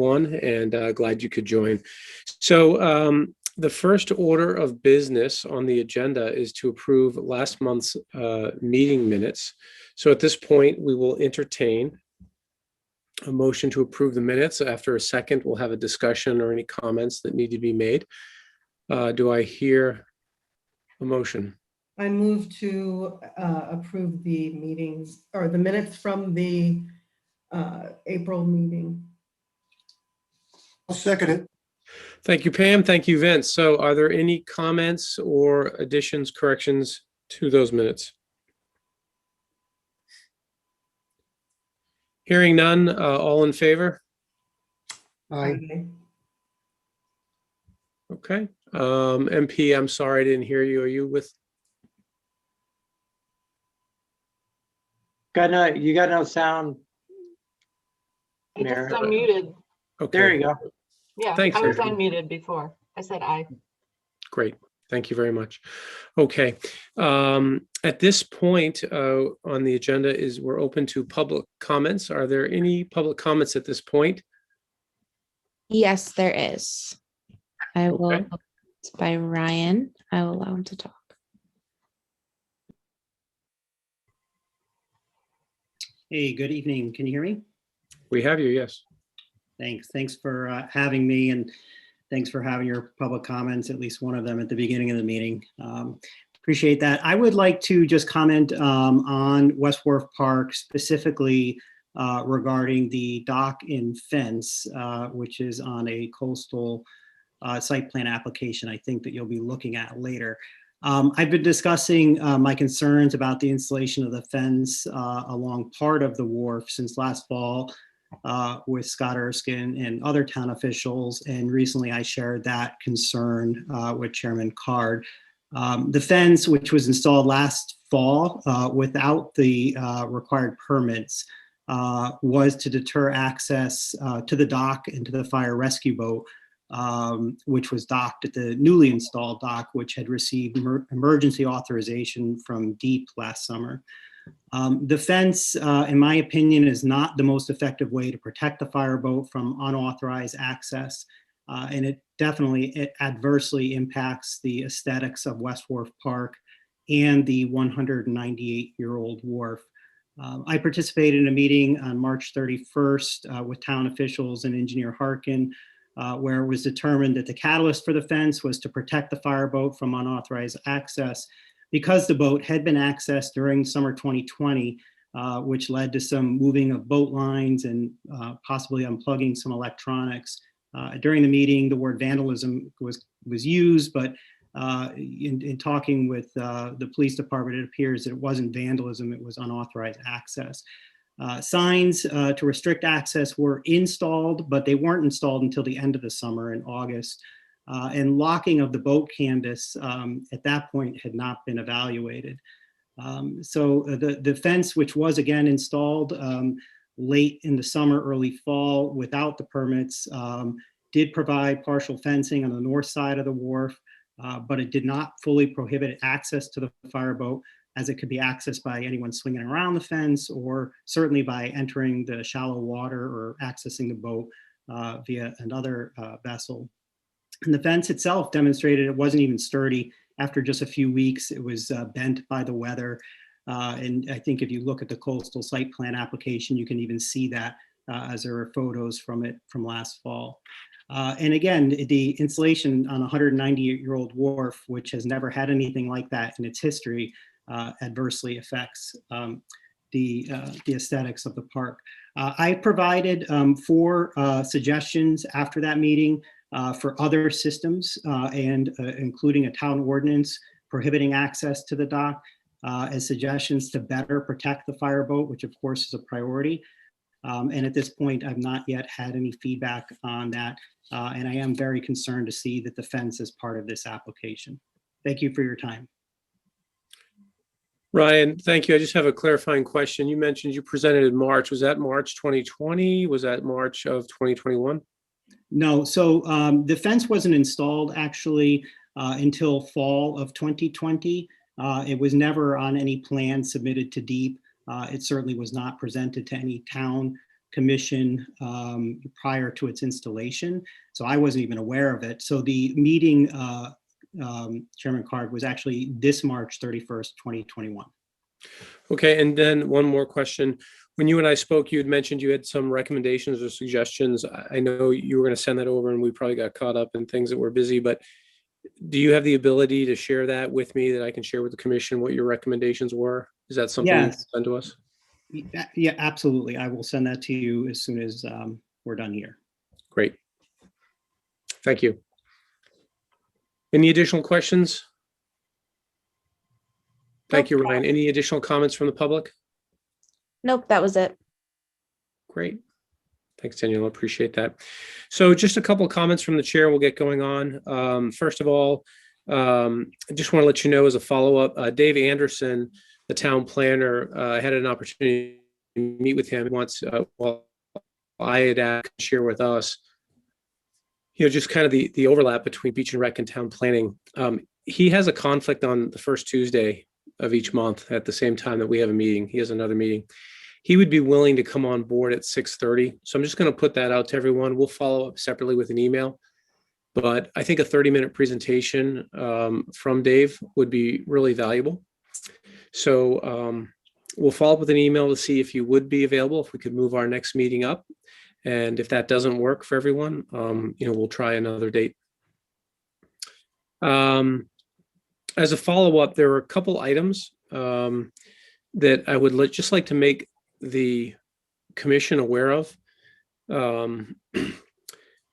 everyone, and glad you could join. So the first order of business on the agenda is to approve last month's meeting minutes. So at this point, we will entertain a motion to approve the minutes. After a second, we'll have a discussion or any comments that need to be made. Do I hear a motion? I move to approve the meetings or the minutes from the April meeting. I'll second it. Thank you, Pam. Thank you, Vince. So are there any comments or additions, corrections to those minutes? Hearing none, all in favor? Aye. Okay. MP, I'm sorry, I didn't hear you. Are you with? You got no sound. I just Mayor. unmuted. Okay. There you go. Yeah, Thanks, I was Mary. unmuted before. I said aye. Great. Thank you very much. Okay. At this point on the agenda is we're open to public comments. Are there any public comments at this point? Yes, there is. I will, Okay. it's by Ryan. I will allow him to talk. Hey, good evening. Can you hear me? We have you, yes. Thanks. Thanks for having me, and thanks for having your public comments, at least one of them at the beginning of the meeting. Appreciate that. I would like to just comment on West Wharf Park, specifically regarding the dock and fence, which is on a coastal site plan application I think that you'll be looking at later. I've been discussing my concerns about the installation of the fence along part of the wharf since last fall with Scott Erskine and other town officials, and recently I shared that concern with Chairman Card. The fence, which was installed last fall without the required permits, was to deter access to the dock and to the fire rescue boat, which was docked at the newly installed dock, which had received emergency authorization from DEEP last summer. The fence, in my opinion, is not the most effective way to protect the fireboat from unauthorized access, and it definitely adversely impacts the aesthetics of West Wharf Park and the 198-year-old wharf. I participated in a meeting on March 31st with town officials and Engineer Harkin, where it was determined that the catalyst for the fence was to protect the fireboat from unauthorized access because the boat had been accessed during summer 2020, which led to some moving of boat lines and possibly unplugging some electronics. During the meeting, the word vandalism was used, but in talking with the police department, it appears that it wasn't vandalism, it was unauthorized access. Signs to restrict access were installed, but they weren't installed until the end of the summer in August. And locking of the boat canvas at that point had not been evaluated. So the fence, which was again installed late in the summer, early fall without the permits, did provide partial fencing on the north side of the wharf, but it did not fully prohibit access to the fireboat, as it could be accessed by anyone swinging around the fence or certainly by entering the shallow water or accessing the boat via another vessel. And the fence itself demonstrated it wasn't even sturdy. After just a few weeks, it was bent by the weather. And I think if you look at the coastal site plan application, you can even see that as there are photos from it from last fall. And again, the installation on a 198-year-old wharf, which has never had anything like that in its history, adversely affects the aesthetics of the park. I provided 4 suggestions after that meeting for other systems, and including a town ordinance prohibiting access to the dock, as suggestions to better protect the fireboat, which of course is a priority. And at this point, I've not yet had any feedback on that. And I am very concerned to see that the fence is part of this application. Thank you for your time. Ryan, thank you. I just have a clarifying question. You mentioned you presented in March. Was that March 2020? Was that March of 2021? No, so the fence wasn't installed actually until fall of 2020. It was never on any plan submitted to DEEP. It certainly was not presented to any town commission prior to its installation. So I wasn't even aware of it. So the meeting, Chairman Card, was actually this March 31st, 2021. Okay, and then one more question. When you and I spoke, you had mentioned you had some recommendations or suggestions. I know you were going to send that over and we probably got caught up in things that were busy, but do you have the ability to share that with me that I can share with the commission what your recommendations were? Is that something you can Yes. send to us? Yeah, absolutely. I will send that to you as soon as we're done here. Great. Thank you. Any additional questions? Thank you, Ryan. Any additional comments from the public? Nope, that was it. Great. Thanks, Daniel. Appreciate that. So just a couple of comments from the chair. We'll get going on. First of all, I just want to let you know as a follow-up, Dave Anderson, the town planner, I had an opportunity to meet with him once while I had asked to share with us, just kind of the overlap between Beach and Rec and town planning. He has a conflict on the first Tuesday of each month at the same time that we have a meeting. He has another meeting. He would be willing to come on board at 6:30. So I'm just going to put that out to everyone. We'll follow up separately with an email. But I think a 30-minute presentation from Dave would be really valuable. So we'll follow up with an email to see if you would be available, if we could move our next meeting up. And if that doesn't work for everyone, we'll try another date. As a follow-up, there are a couple items that I would just like to make the commission aware of. And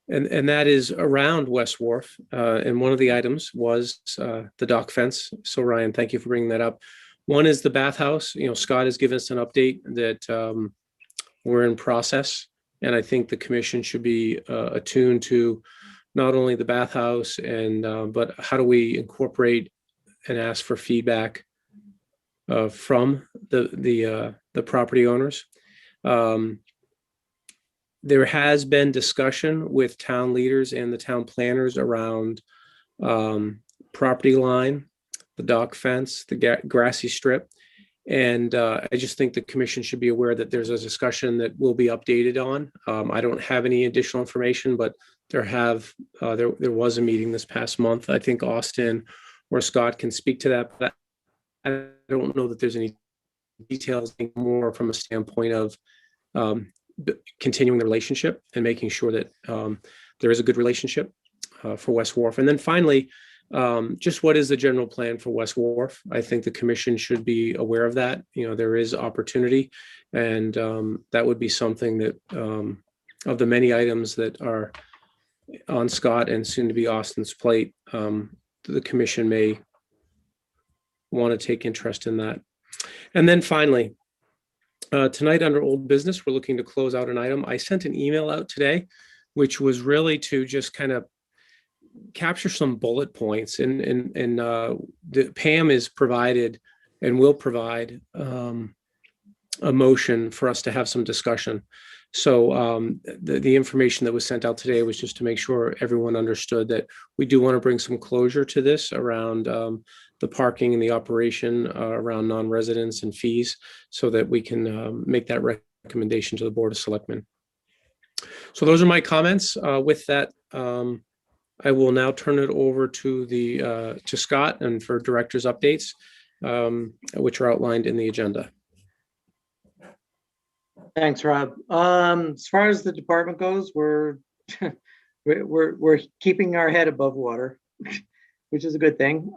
that is around West Wharf. And one of the items was the dock fence. So Ryan, thank you for bringing that up. One is the bathhouse. Scott has given us an update that we're in process. And I think the commission should be attuned to not only the bathhouse but how do we incorporate and ask for feedback from the property owners. There has been discussion with town leaders and the town planners around property line, the dock fence, the grassy strip. And I just think the commission should be aware that there's a discussion that will be updated on. I don't have any additional information, but there was a meeting this past month. I think Austin or Scott can speak to that, but I don't know that there's any details more from a standpoint of continuing the relationship and making sure that there is a good relationship for West Wharf. And then finally, just what is the general plan for West Wharf? I think the commission should be aware of that. There is opportunity, and that would be something that of the many items that are on Scott and soon to be Austin's plate, the commission may want to take interest in that. And then finally, tonight under old business, we're looking to close out an item. I sent an email out today, which was really to just kind of capture some bullet points, and the Pam is provided and will provide a motion for us to have some discussion. So the information that was sent out today was just to make sure everyone understood that we do want to bring some closure to this around the parking and the operation around non-residents and fees, so that we can make that recommendation to the Board of Selectmen. So those are my comments. With that, I will now turn it over to Scott and for director's updates, which are outlined in the agenda. Thanks, Rob. As far as the department goes, we're keeping our head above water, which is a good thing.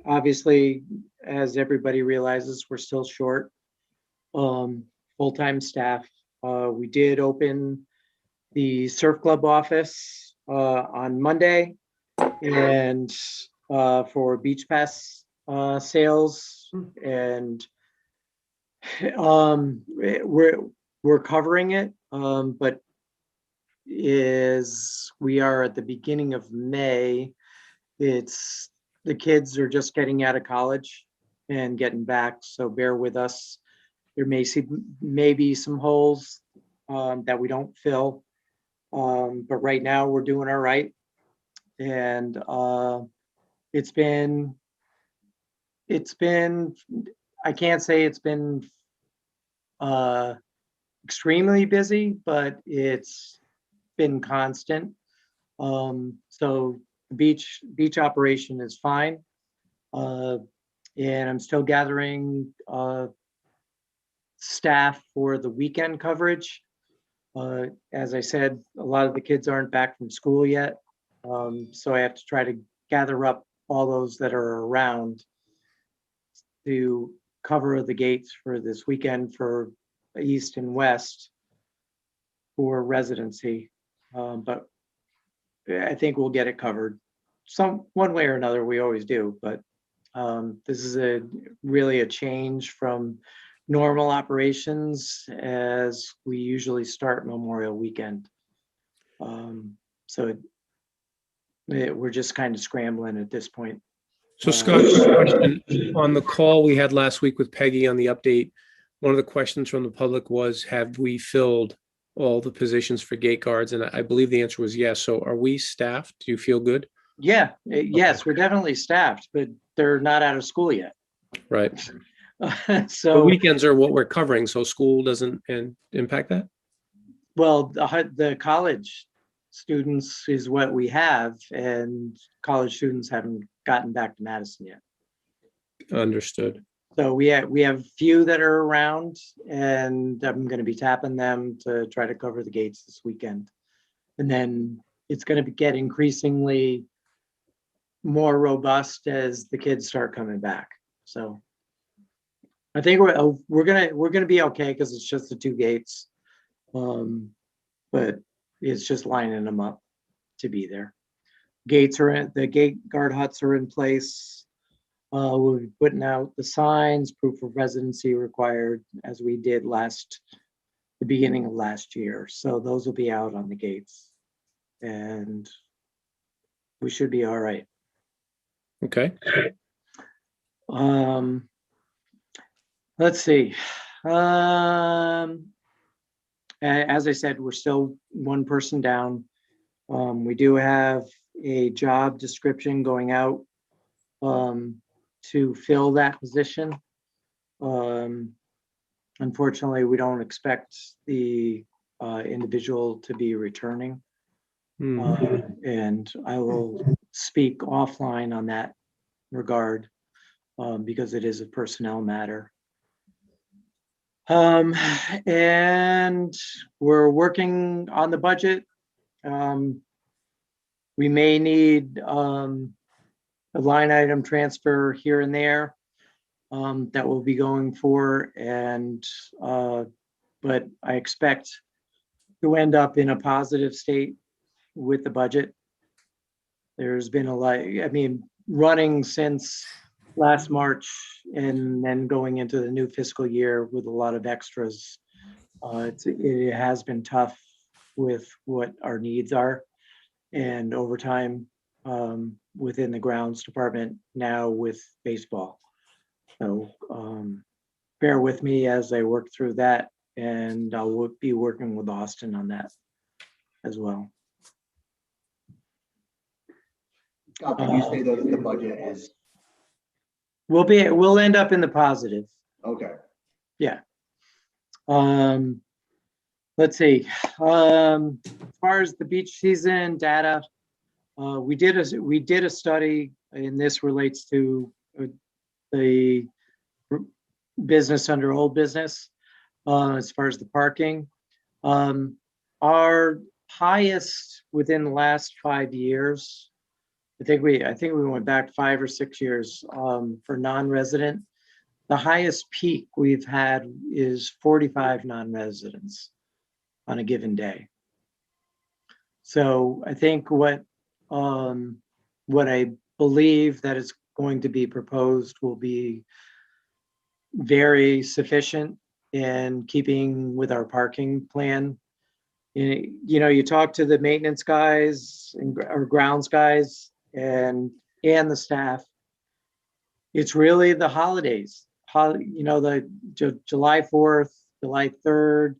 Obviously, as everybody realizes, we're still short full-time staff. We did open the surf club office on Monday, and for beach pass sales, and we're covering it, but we are at the beginning of May. The kids are just getting out of college and getting back, so bear with us. There may be some holes that we don't fill, but right now we're doing all right. And it's been I can't say it's been extremely busy, but it's been constant. So the beach operation is fine. And I'm still gathering staff for the weekend coverage. As I said, a lot of the kids aren't back from school yet. So I have to try to gather up all those that are around to cover the gates for this weekend for East and West for residency. But I think we'll get it covered one way or another. We always do, but this is really a change from normal operations as we usually start Memorial Weekend. So we're just kind of scrambling at this point. So Scott, question on the call we had last week with Peggy on the update, one of the questions from the public was, have we filled all the positions for gate guards? And I believe the answer was yes. So are we staffed? Do you feel good? Yeah, yes, we're definitely staffed, but they're not out of school yet. Right. The So, weekends are what we're covering, so school doesn't impact that? well, the college students is what we have, and college students haven't gotten back to Madison yet. Understood. So we have few that are around, and I'm going to be tapping them to try to cover the gates this weekend. And then it's going to get increasingly more robust as the kids start coming back. So I think we're gonna be okay because it's just the two gates, but it's just lining them up to be there. Gates are in, the gate guard huts are in place. We'll be putting out the signs, proof of residency required, as we did the beginning of last year. So those will be out on the gates, and we should be all right. Okay. Let's see. As I said, we're still one person down. We do have a job description going out to fill that position. Unfortunately, we don't expect the individual to be returning. And I will speak offline on that regard because it is a personnel matter. And we're working on the budget. We may need a line item transfer here and there that we'll be going for, and but I expect to end up in a positive state with the budget. There's been a lot, I mean, running since last March and then going into the new fiscal year with a lot of extras. It has been tough with what our needs are, and overtime within the grounds department now with baseball. So bear with me as I work through that, and I'll be working with Austin on that as well. Can you say that the budget is We'll end up in the positive. okay? Yeah. Let's see. As far as the beach season data, we did a study, and this relates to the business under old business. As far as the parking, our highest within the last 5 years. I think we went back 5 or 6 years for non-resident. The highest peak we've had is 45 non-residents on a given day. So I think what I believe that is going to be proposed will be very sufficient in keeping with our parking plan. You know, you talk to the maintenance guys or grounds guys and the staff. It's really the holidays, you know, the July 4th, July 3rd,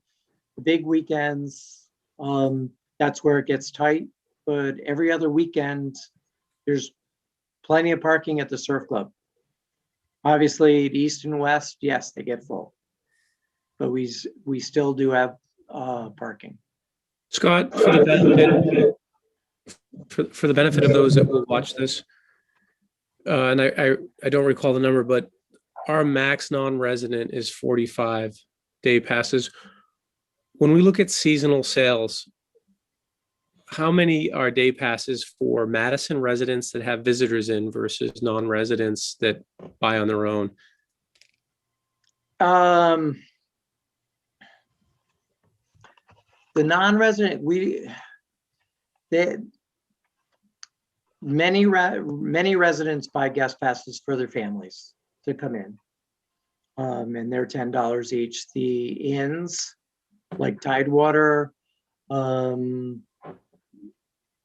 the big weekends. That's where it gets tight. But every other weekend, there's plenty of parking at the surf club. Obviously, the East and West, yes, they get full. but we still do have parking. Scott, for the benefit, for the benefit of those that will watch this, and I don't recall the number, but our max non-resident is 45 day passes. When we look at seasonal sales, how many are day passes for Madison residents that have visitors in versus non-residents that buy on their own? The non-resident, many residents buy guest passes for their families to come in. And they're $10 each. The inns, like Tidewater,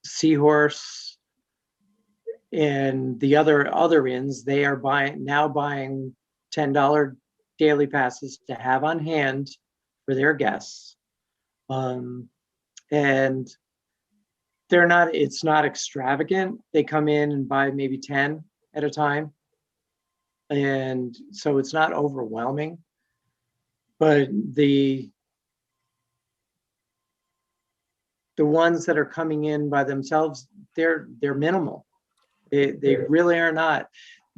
Seahorse, and the other inns, they are buying $10 daily passes to have on hand for their guests. And it's not extravagant. They come in and buy maybe 10 at a time. And so it's not overwhelming, but the ones that are coming in by themselves, they're minimal. They really are not.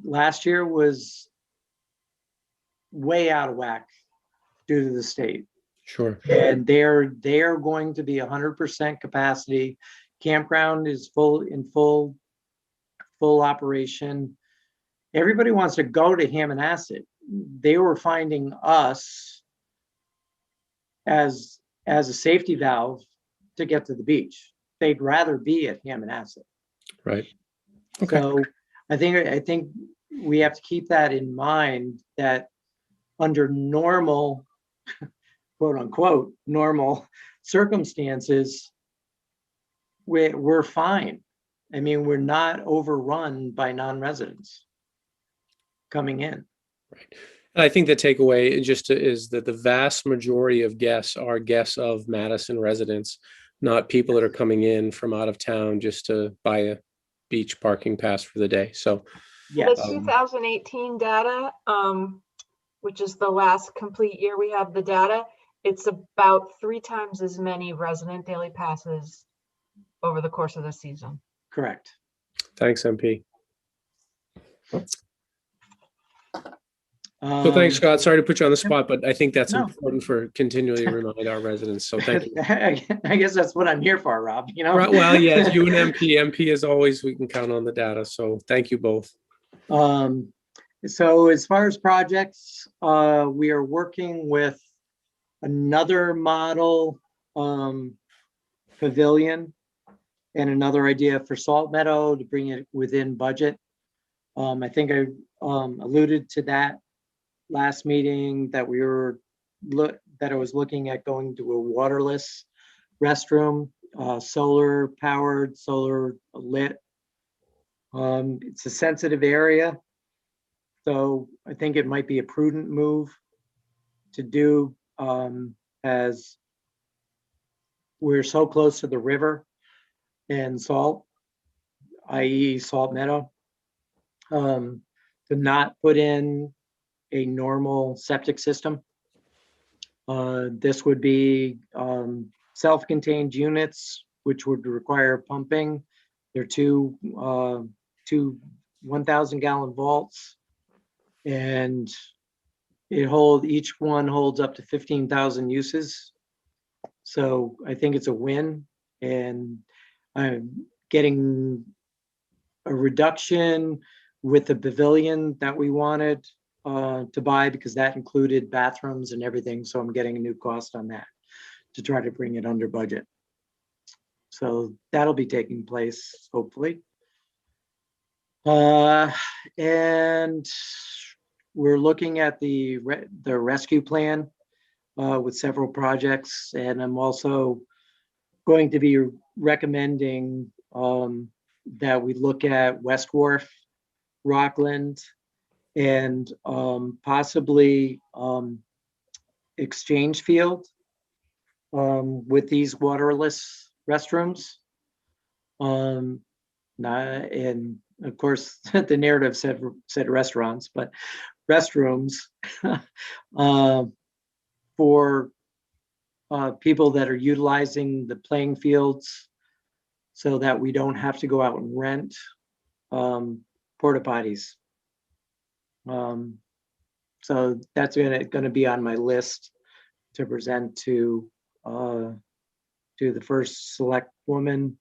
Last year was way out of whack due to the state. Sure. And they're going to be 100% capacity. Campground is full operation. Everybody wants to go to Hammonasset. They were finding us as a safety valve to get to the beach. They'd rather be at Hammonasset. Right. Okay. So I think we have to keep that in mind, that under normal, quote unquote, normal circumstances, we're fine. I mean, we're not overrun by non-residents coming in. Right. And I think the takeaway is that the vast majority of guests are guests of Madison residents, not people that are coming in from out of town just to buy a beach parking pass for the day. So Yeah. The 2018 data, which is the last complete year we have the data, it's about 3 times as many resident daily passes over the course of the season. Correct. thanks, MP. So thanks, Scott. Sorry to put you on the spot, but I think that's No. important for continually remind our residents. So thank you. I guess that's what I'm here for, Rob, you know? Right, well, yes, you and MP as always, we can count on the data. So thank you both. So as far as projects, we are working with another model pavilion and another idea for Salt Meadow to bring it within budget. I think I alluded to that last meeting, that I was looking at going to a waterless restroom, solar powered, solar lit. It's a sensitive area, so I think it might be a prudent move to do, as we're so close to the river and salt, i.e. Salt Meadow, to not put in a normal septic system. This would be self-contained units, which would require pumping. They're two 1,000-gallon vaults, and each one holds up to 15,000 uses. So I think it's a win, and I'm getting a reduction with the pavilion that we wanted to buy, because that included bathrooms and everything. So I'm getting a new cost on that to try to bring it under budget. So that'll be taking place hopefully. And we're looking at the rescue plan with several projects, and I'm also going to be recommending that we look at West Wharf, Rockland, and possibly Exchange Field with these waterless restrooms. And of course, the narrative said restaurants, but restrooms. for people that are utilizing the playing fields so that we don't have to go out and rent porta potties. So that's gonna be on my list to present to the first select woman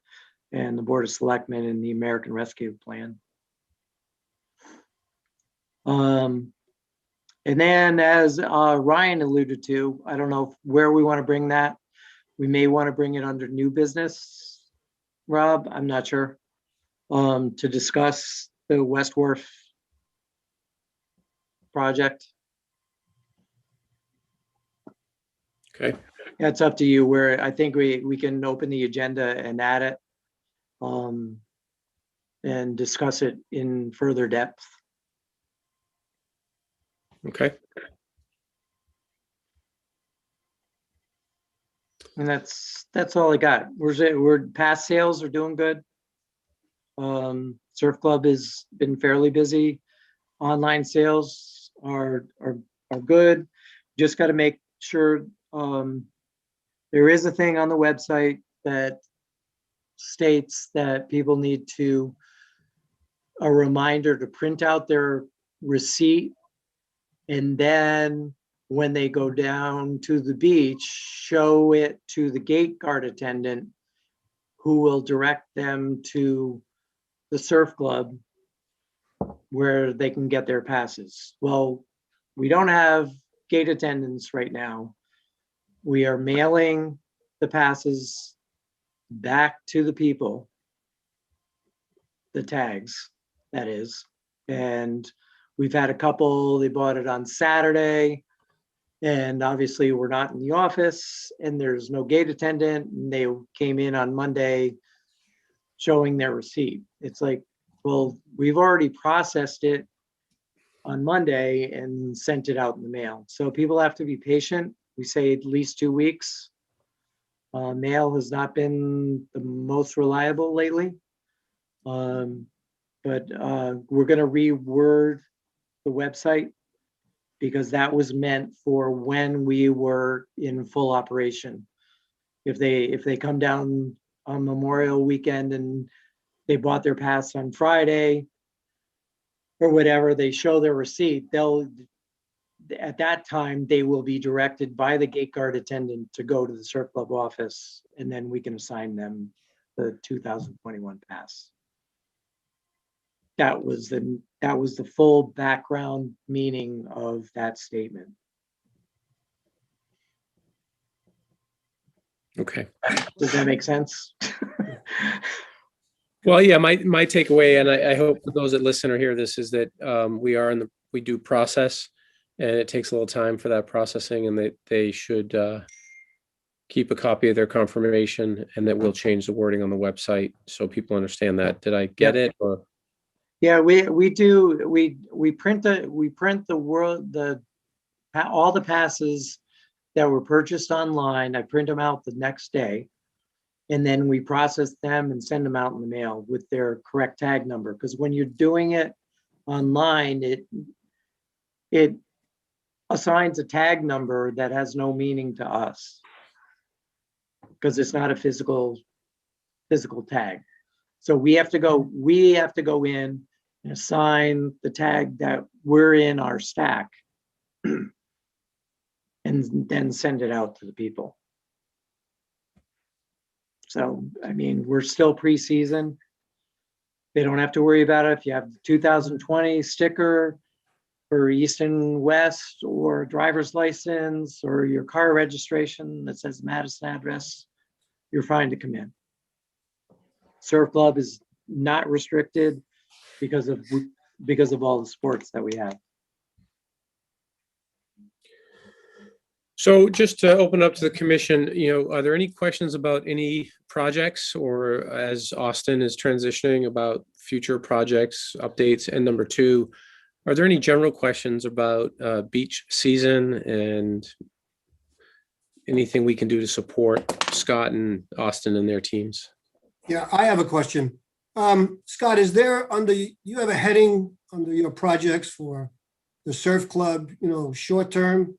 and the Board of Selectmen in the American Rescue Plan. And then as Ryan alluded to, I don't know where we want to bring that. We may want to bring it under new business, Rob, I'm not sure, to discuss the West Wharf project. Okay. That's up to you, where I think we can open the agenda and add it and discuss it in further depth. Okay. And that's all I got. We're past sales are doing good. Surf Club has been fairly busy. Online sales are good. Just got to make sure there is a thing on the website that states that people need a reminder to print out their receipt, and then when they go down to the beach, show it to the gate guard attendant, who will direct them to the surf club where they can get their passes. Well, we don't have gate attendants right now. We are mailing the passes back to the people, the tags, that is. And we've had a couple, they bought it on Saturday, and obviously we're not in the office and there's no gate attendant, and they came in on Monday showing their receipt. It's like, well, we've already processed it on Monday and sent it out in the mail. So people have to be patient. We say at least 2 weeks. Mail has not been the most reliable lately. But we're going to reword the website, because that was meant for when we were in full operation. If they come down on Memorial Weekend and they bought their pass on Friday or whatever, they show their receipt, at that time, they will be directed by the gate guard attendant to go to the surf club office, and then we can assign them the 2021 pass. That was the full background meaning of that statement. Okay. Does that make sense? Well, yeah, my takeaway, and I hope those that listen or hear this, is that we do process, and it takes a little time for that processing, and that they should keep a copy of their confirmation, and that we'll change the wording on the website so people understand that. Did I get it? Or Yeah, we do. We print all the passes that were purchased online. I print them out the next day, and then we process them and send them out in the mail with their correct tag number. Because when you're doing it online, it assigns a tag number that has no meaning to us, because it's not a physical tag. So we have to go in and assign the tag that we're in our stack and then send it out to the people. So, I mean, we're still pre-season. They don't have to worry about it. If you have the 2020 sticker for East and West, or driver's license, or your car registration that says Madison address, you're fine to come in. Surf Club is not restricted because of all the sports that we have. so, just to open up to the commission, are there any questions about any projects, or as Austin is transitioning, about future projects, updates? And number two, are there any general questions about beach season and anything we can do to support Scott and Austin and their teams? Yeah, I have a question. Scott, you have a heading under your projects for the surf club, short term,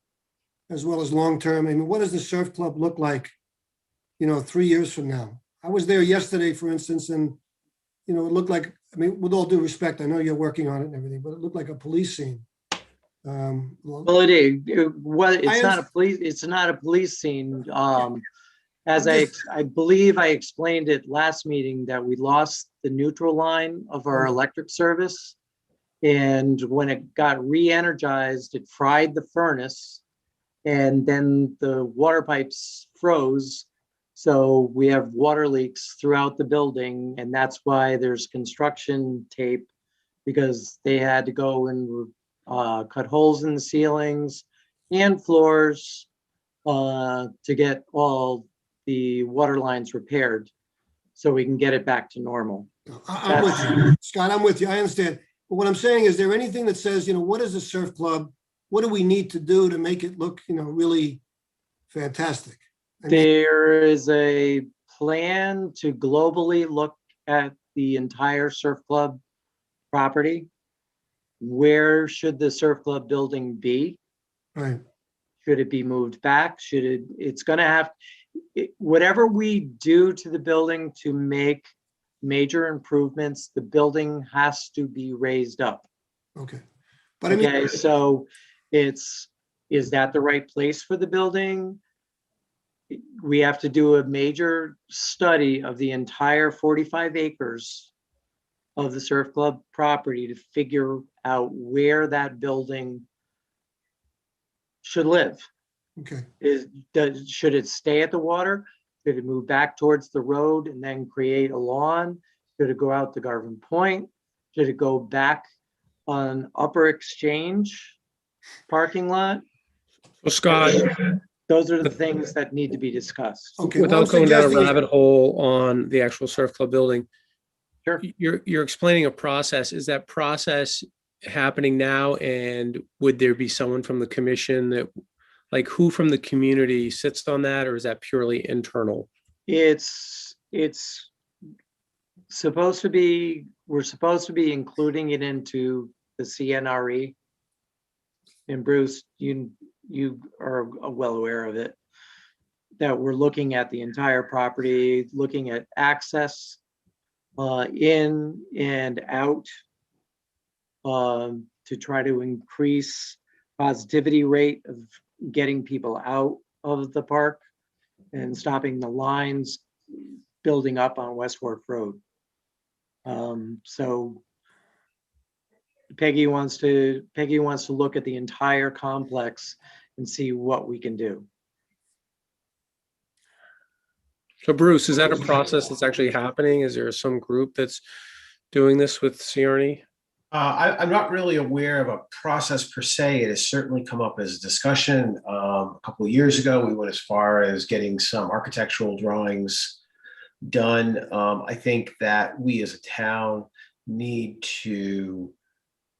as well as long-term? I mean, what does the surf club look like, 3 years from now? I was there yesterday, for instance, and, it looked like, I mean, with all due respect, I know you're working on it and everything, but it looked like a police scene. Well, it's I not a police, it's not a police scene. As I believe I explained it last meeting that we lost the neutral line of our electric service. And when it got re-energized, it fried the furnace and then the water pipes froze. So we have water leaks throughout the building, and that's why there's construction tape, because they had to go and cut holes in the ceilings and floors to get all the water lines repaired so we can get it back to normal. I'm with you, Scott, I'm with you. I understand. But what I'm saying, is there anything that says, what is a surf club? What do we need to do to make it look, really fantastic? I mean, There is a plan to globally look at the entire surf club property. Where should the surf club building be? right. Should it be moved back? It's gonna have, whatever we do to the building to make major improvements, the building has to be raised up. Okay. But I mean, Okay, so is that the right place for the building? We have to do a major study of the entire 45 acres of the surf club property to figure out where that building should live. okay. Should it stay at the water? Should it move back towards the road and then create a lawn? Should it go out to Garvin Point? Should it go back on Upper Exchange parking lot? Well, Scott, Those are the things that need to be discussed. Okay. what I'm without going down a suggesting is- rabbit hole on the actual surf club building, Sure. you're explaining a process. Is that process happening now? And would there be someone from the commission that, like, who from the community sits on that, or is that purely internal? It's supposed to be, we're supposed to be including it into the CNRE. And Bruce, you are well aware of it, that we're looking at the entire property, looking at access in and out to try to increase positivity rate of getting people out of the park and stopping the lines building up on West Wharf Road. So Peggy wants to look at the entire complex and see what we can do. So Bruce, is that a process that's actually happening? Is there some group that's doing this with CRNE? I'm not really aware of a process per se. It has certainly come up as a discussion. A couple of years ago, we went as far as getting some architectural drawings done. I think that we as a town need to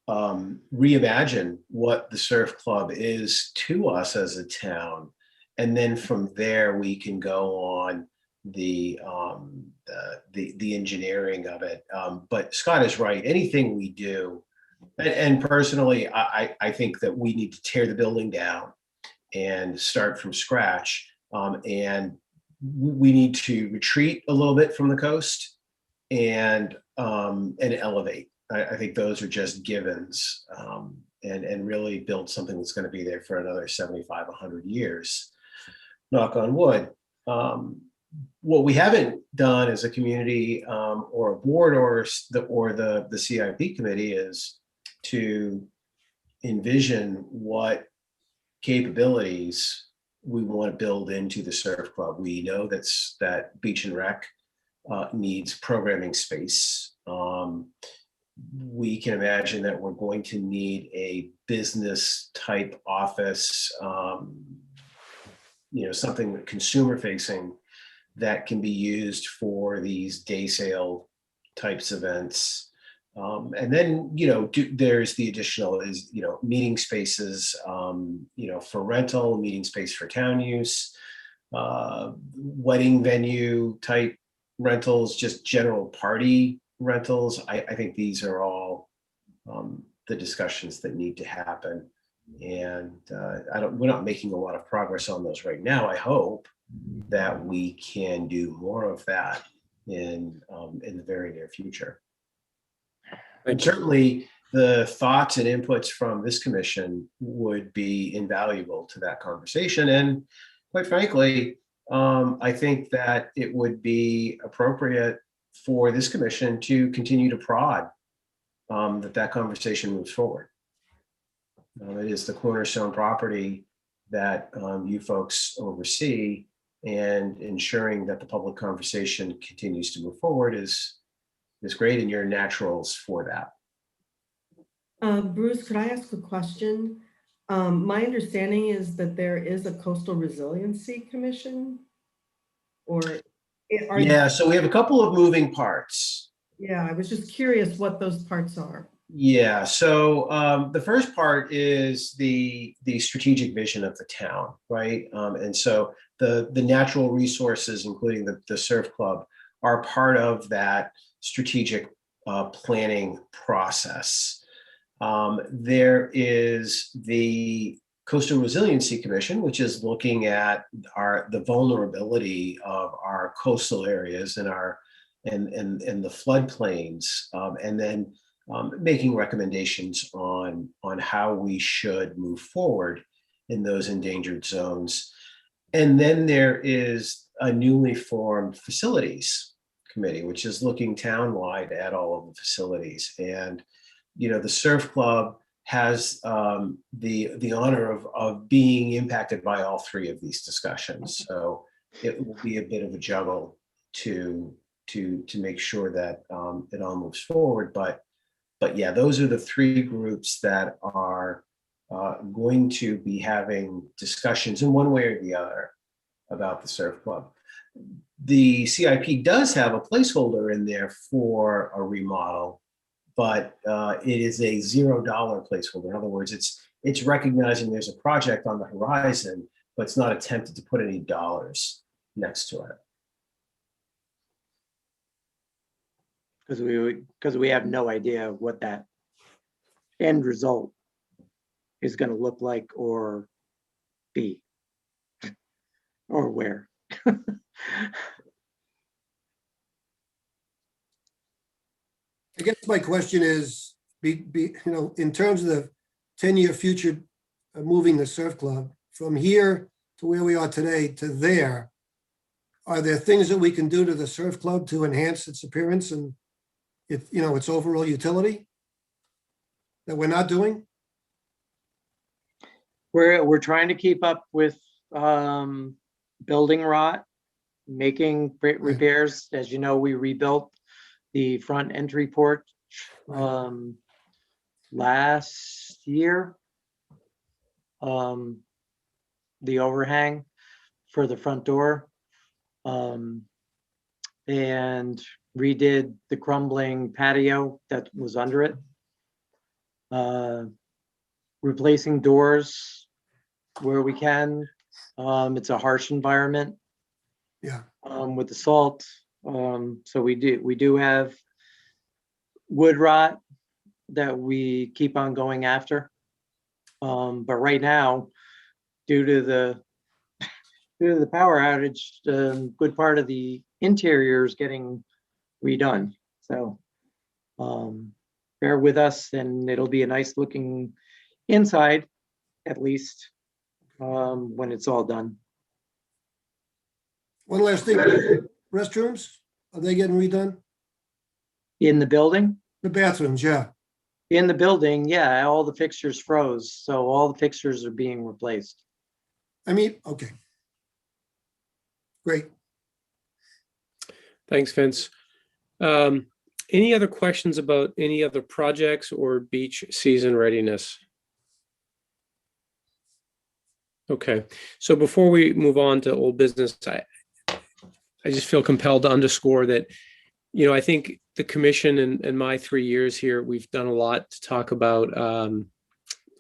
reimagine what the surf club is to us as a town. And then from there, we can go on the engineering of it. But Scott is right. Anything we do, and personally, I think that we need to tear the building down and start from scratch. And we need to retreat a little bit from the coast and elevate. I think those are just givens, and really build something that's going to be there for another 75, 100 years. Knock on wood. What we haven't done as a community or a board or the CIP committee is to envision what capabilities we want to build into the surf club. We know that Beach and Rec needs programming space. We can imagine that we're going to need a business type office, something consumer facing that can be used for these day sale types events. And then, there's the additional meeting spaces, for rental, meeting space for town use, wedding venue type rentals, just general party rentals. I think these are all the discussions that need to happen. And we're not making a lot of progress on those right now. I hope that we can do more of that in the very near future. And certainly the thoughts and inputs from this commission would be invaluable to that conversation. And quite frankly, I think that it would be appropriate for this commission to continue to prod that conversation moves forward. It is the cornerstone property that you folks oversee, and ensuring that the public conversation continues to move forward is great, and you're naturals for that. Bruce, could I ask a question? My understanding is that there is a Coastal Resiliency Commission, or Yeah, so we have a couple of moving parts. Yeah, I was just curious what those parts are. Yeah, so the first part is the strategic vision of the town, right? And so the natural resources, including the surf club, are part of that strategic planning process. There is the Coastal Resiliency Commission, which is looking at the vulnerability of our coastal areas and the floodplains, and then making recommendations on how we should move forward in those endangered zones. And then there is a newly formed facilities committee, which is looking townwide at all of the facilities. And the surf club has the honor of being impacted by all three of these discussions. So it will be a bit of a juggle to make sure that it all moves forward. But yeah, those are the three groups that are going to be having discussions in one way or the other about the surf club. The CIP does have a placeholder in there for a remodel, but it is a $0 placeholder. In other words, it's recognizing there's a project on the horizon, but it's not attempted to put any dollars next to it. Because we have no idea what that end result is going to look like or be, or where. I guess my question is, in terms of the 10-year future, moving the surf club from here to where we are today to there, are there things that we can do to the surf club to enhance its appearance and its overall utility that we're not doing? We're trying to keep up with building rot, making repairs. As you know, we rebuilt the front entry porch last year. The overhang for the front door, and redid the crumbling patio that was under it. Replacing doors where we can. It's a harsh environment. Yeah. With the salt. So we do have wood rot that we keep on going after. But right now, due to the power outage, good part of the interior is getting redone. So bear with us, and it'll be a nice looking inside, at least, when it's all done. One last thing, restrooms, are they getting redone? In the building? The bathrooms, yeah. In the building, yeah, all the fixtures froze, so all the fixtures are being replaced. Okay. Great. Thanks, Vince. Any other questions about any other projects or beach season readiness? Okay, so before we move on to old business, I just feel compelled to underscore that, I think the commission and my 3 years here, we've done a lot to talk about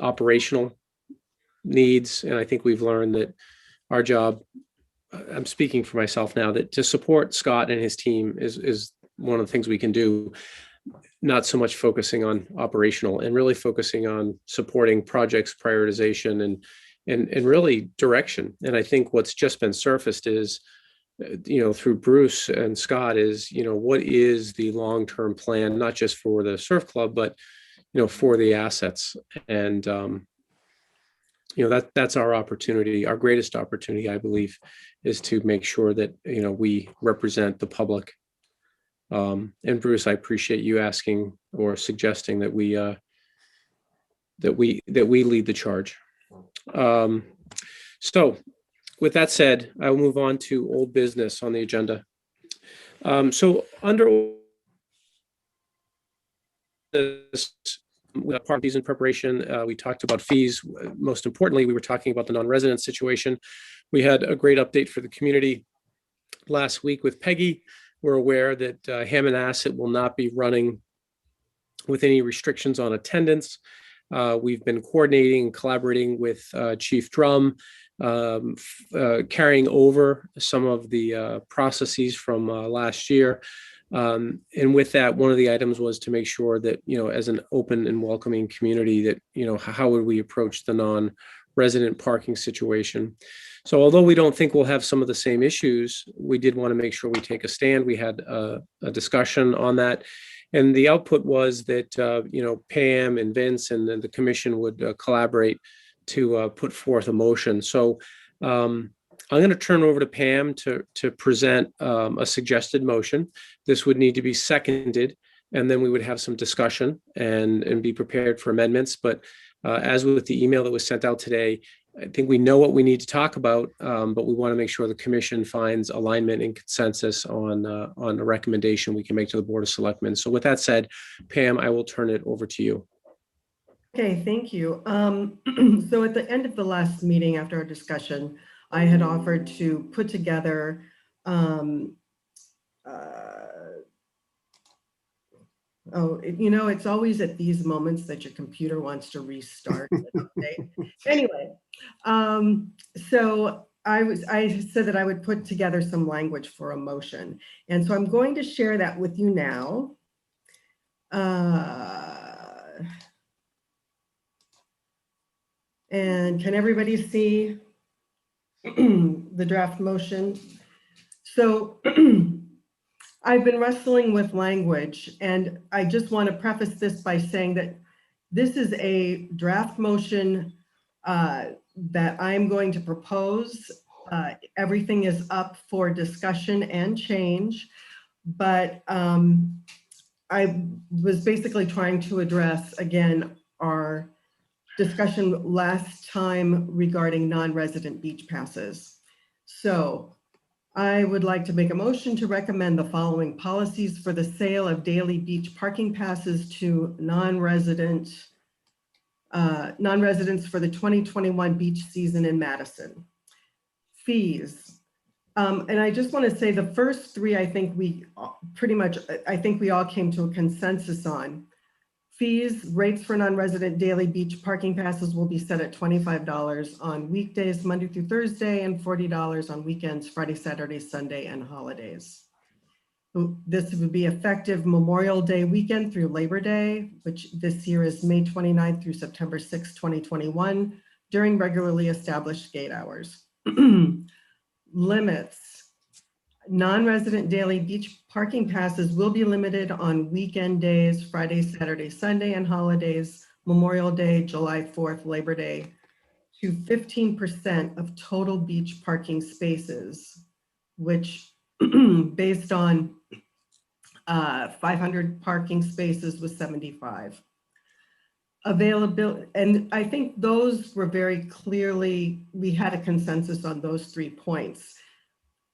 operational needs. And I think we've learned that our job, I'm speaking for myself now, that to support Scott and his team is one of the things we can do. not so much focusing on operational and really focusing on supporting projects, prioritization, and really direction. And I think what's just been surfaced is, through Bruce and Scott is, what is the long-term plan, not just for the surf club, but, for the assets. And, that's our opportunity. Our greatest opportunity, I believe, is to make sure that, we represent the public. And Bruce, I appreciate you asking or suggesting that we lead the charge. So with that said, I will move on to old business on the agenda. So under this, part fees in preparation, we talked about fees. Most importantly, we were talking about the non-resident situation. We had a great update for the community last week with Peggy. We're aware that Hammond Asset will not be running with any restrictions on attendance. We've been coordinating and collaborating with Chief Drum, carrying over some of the processes from last year. And with that, one of the items was to make sure that, as an open and welcoming community, that, how would we approach the non-resident parking situation? So although we don't think we'll have some of the same issues, we did want to make sure we take a stand. We had a discussion on that. And the output was that, Pam and Vince and then the commission would collaborate to put forth a motion. So I'm going to turn over to Pam to present a suggested motion. This would need to be seconded, and then we would have some discussion and be prepared for amendments. But as with the email that was sent out today, I think we know what we need to talk about, but we want to make sure the commission finds alignment and consensus on a recommendation we can make to the Board of Selectmen. So with that said, Pam, I will turn it over to you. Okay, thank you. So at the end of the last meeting, after our discussion, I had offered to put together it's always at these moments that your computer wants to restart. Anyway, so I said that I would put together some language for a motion. And so I'm going to share that with you now. And can everybody see the draft motion? So I've been wrestling with language, and I just want to preface this by saying that this is a draft motion that I'm going to propose. Everything is up for discussion and change, but I was basically trying to address, again, our discussion last time regarding non-resident beach passes. So I would like to make a motion to recommend the following policies for the sale of daily beach parking passes to non-residents for the 2021 beach season in Madison. Fees. And I just want to say the first three, I think we all came to a consensus on. Fees, rates for non-resident daily beach parking passes will be set at $25 on weekdays, Monday through Thursday, and $40 on weekends, Friday, Saturday, Sunday, and holidays. This would be effective Memorial Day weekend through Labor Day, which this year is May 29th through September 6th, 2021, during regularly established gate hours. Limits. Non-resident daily beach parking passes will be limited on weekend days, Friday, Saturday, Sunday, and holidays, Memorial Day, July 4th, Labor Day, to 15% of total beach parking spaces, which based on 500 parking spaces was 75. Availability, and I think those were very clearly, we had a consensus on those 3 points.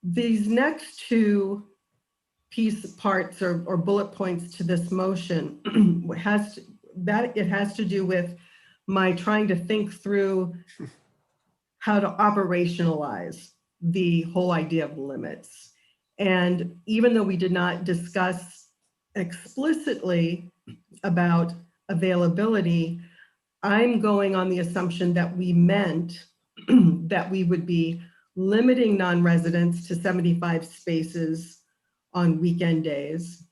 These next two parts or bullet points to this motion it has to do with my trying to think through how to operationalize the whole idea of limits. And even though we did not discuss explicitly about availability, I'm going on the assumption that we meant that we would be limiting non-residents to 75 spaces on weekend days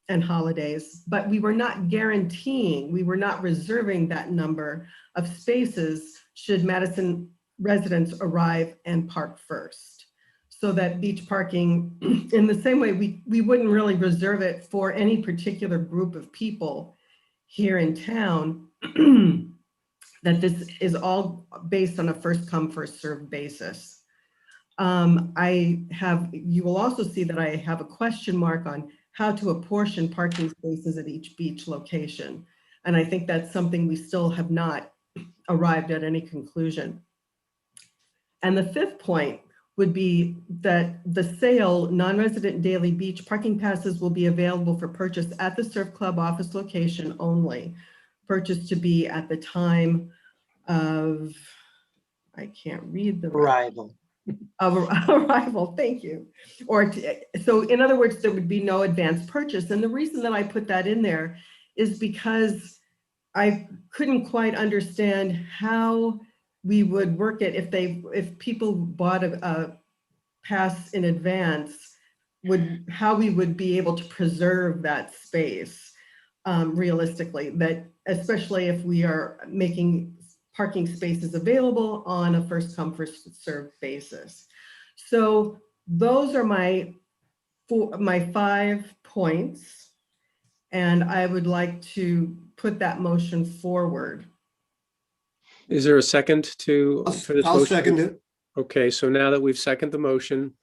and holidays, but we were not guaranteeing, we were not reserving that number of spaces should Madison residents arrive and park first. So that beach parking, in the same way, we wouldn't really reserve it for any particular group of people here in town, that this is all based on a first come, first served basis. You will also see that I have a question mark on how to apportion parking spaces at each beach location. And I think that's something we still have not arrived at any conclusion. And the fifth point would be that the sale non-resident daily beach parking passes will be available for purchase at the Surf Club office location only. Purchase to be at the time of, I can't read the Arrival. of arrival, thank you. So in other words, there would be no advance purchase. And the reason that I put that in there is because I couldn't quite understand how we would work it if people bought a pass in advance, how we would be able to preserve that space realistically, that especially if we are making parking spaces available on a first come, first served basis. So those are my 5 points. And I would like to put that motion forward. Is there a second for this I'll motion? second it. Okay, so now that we've seconded the motion,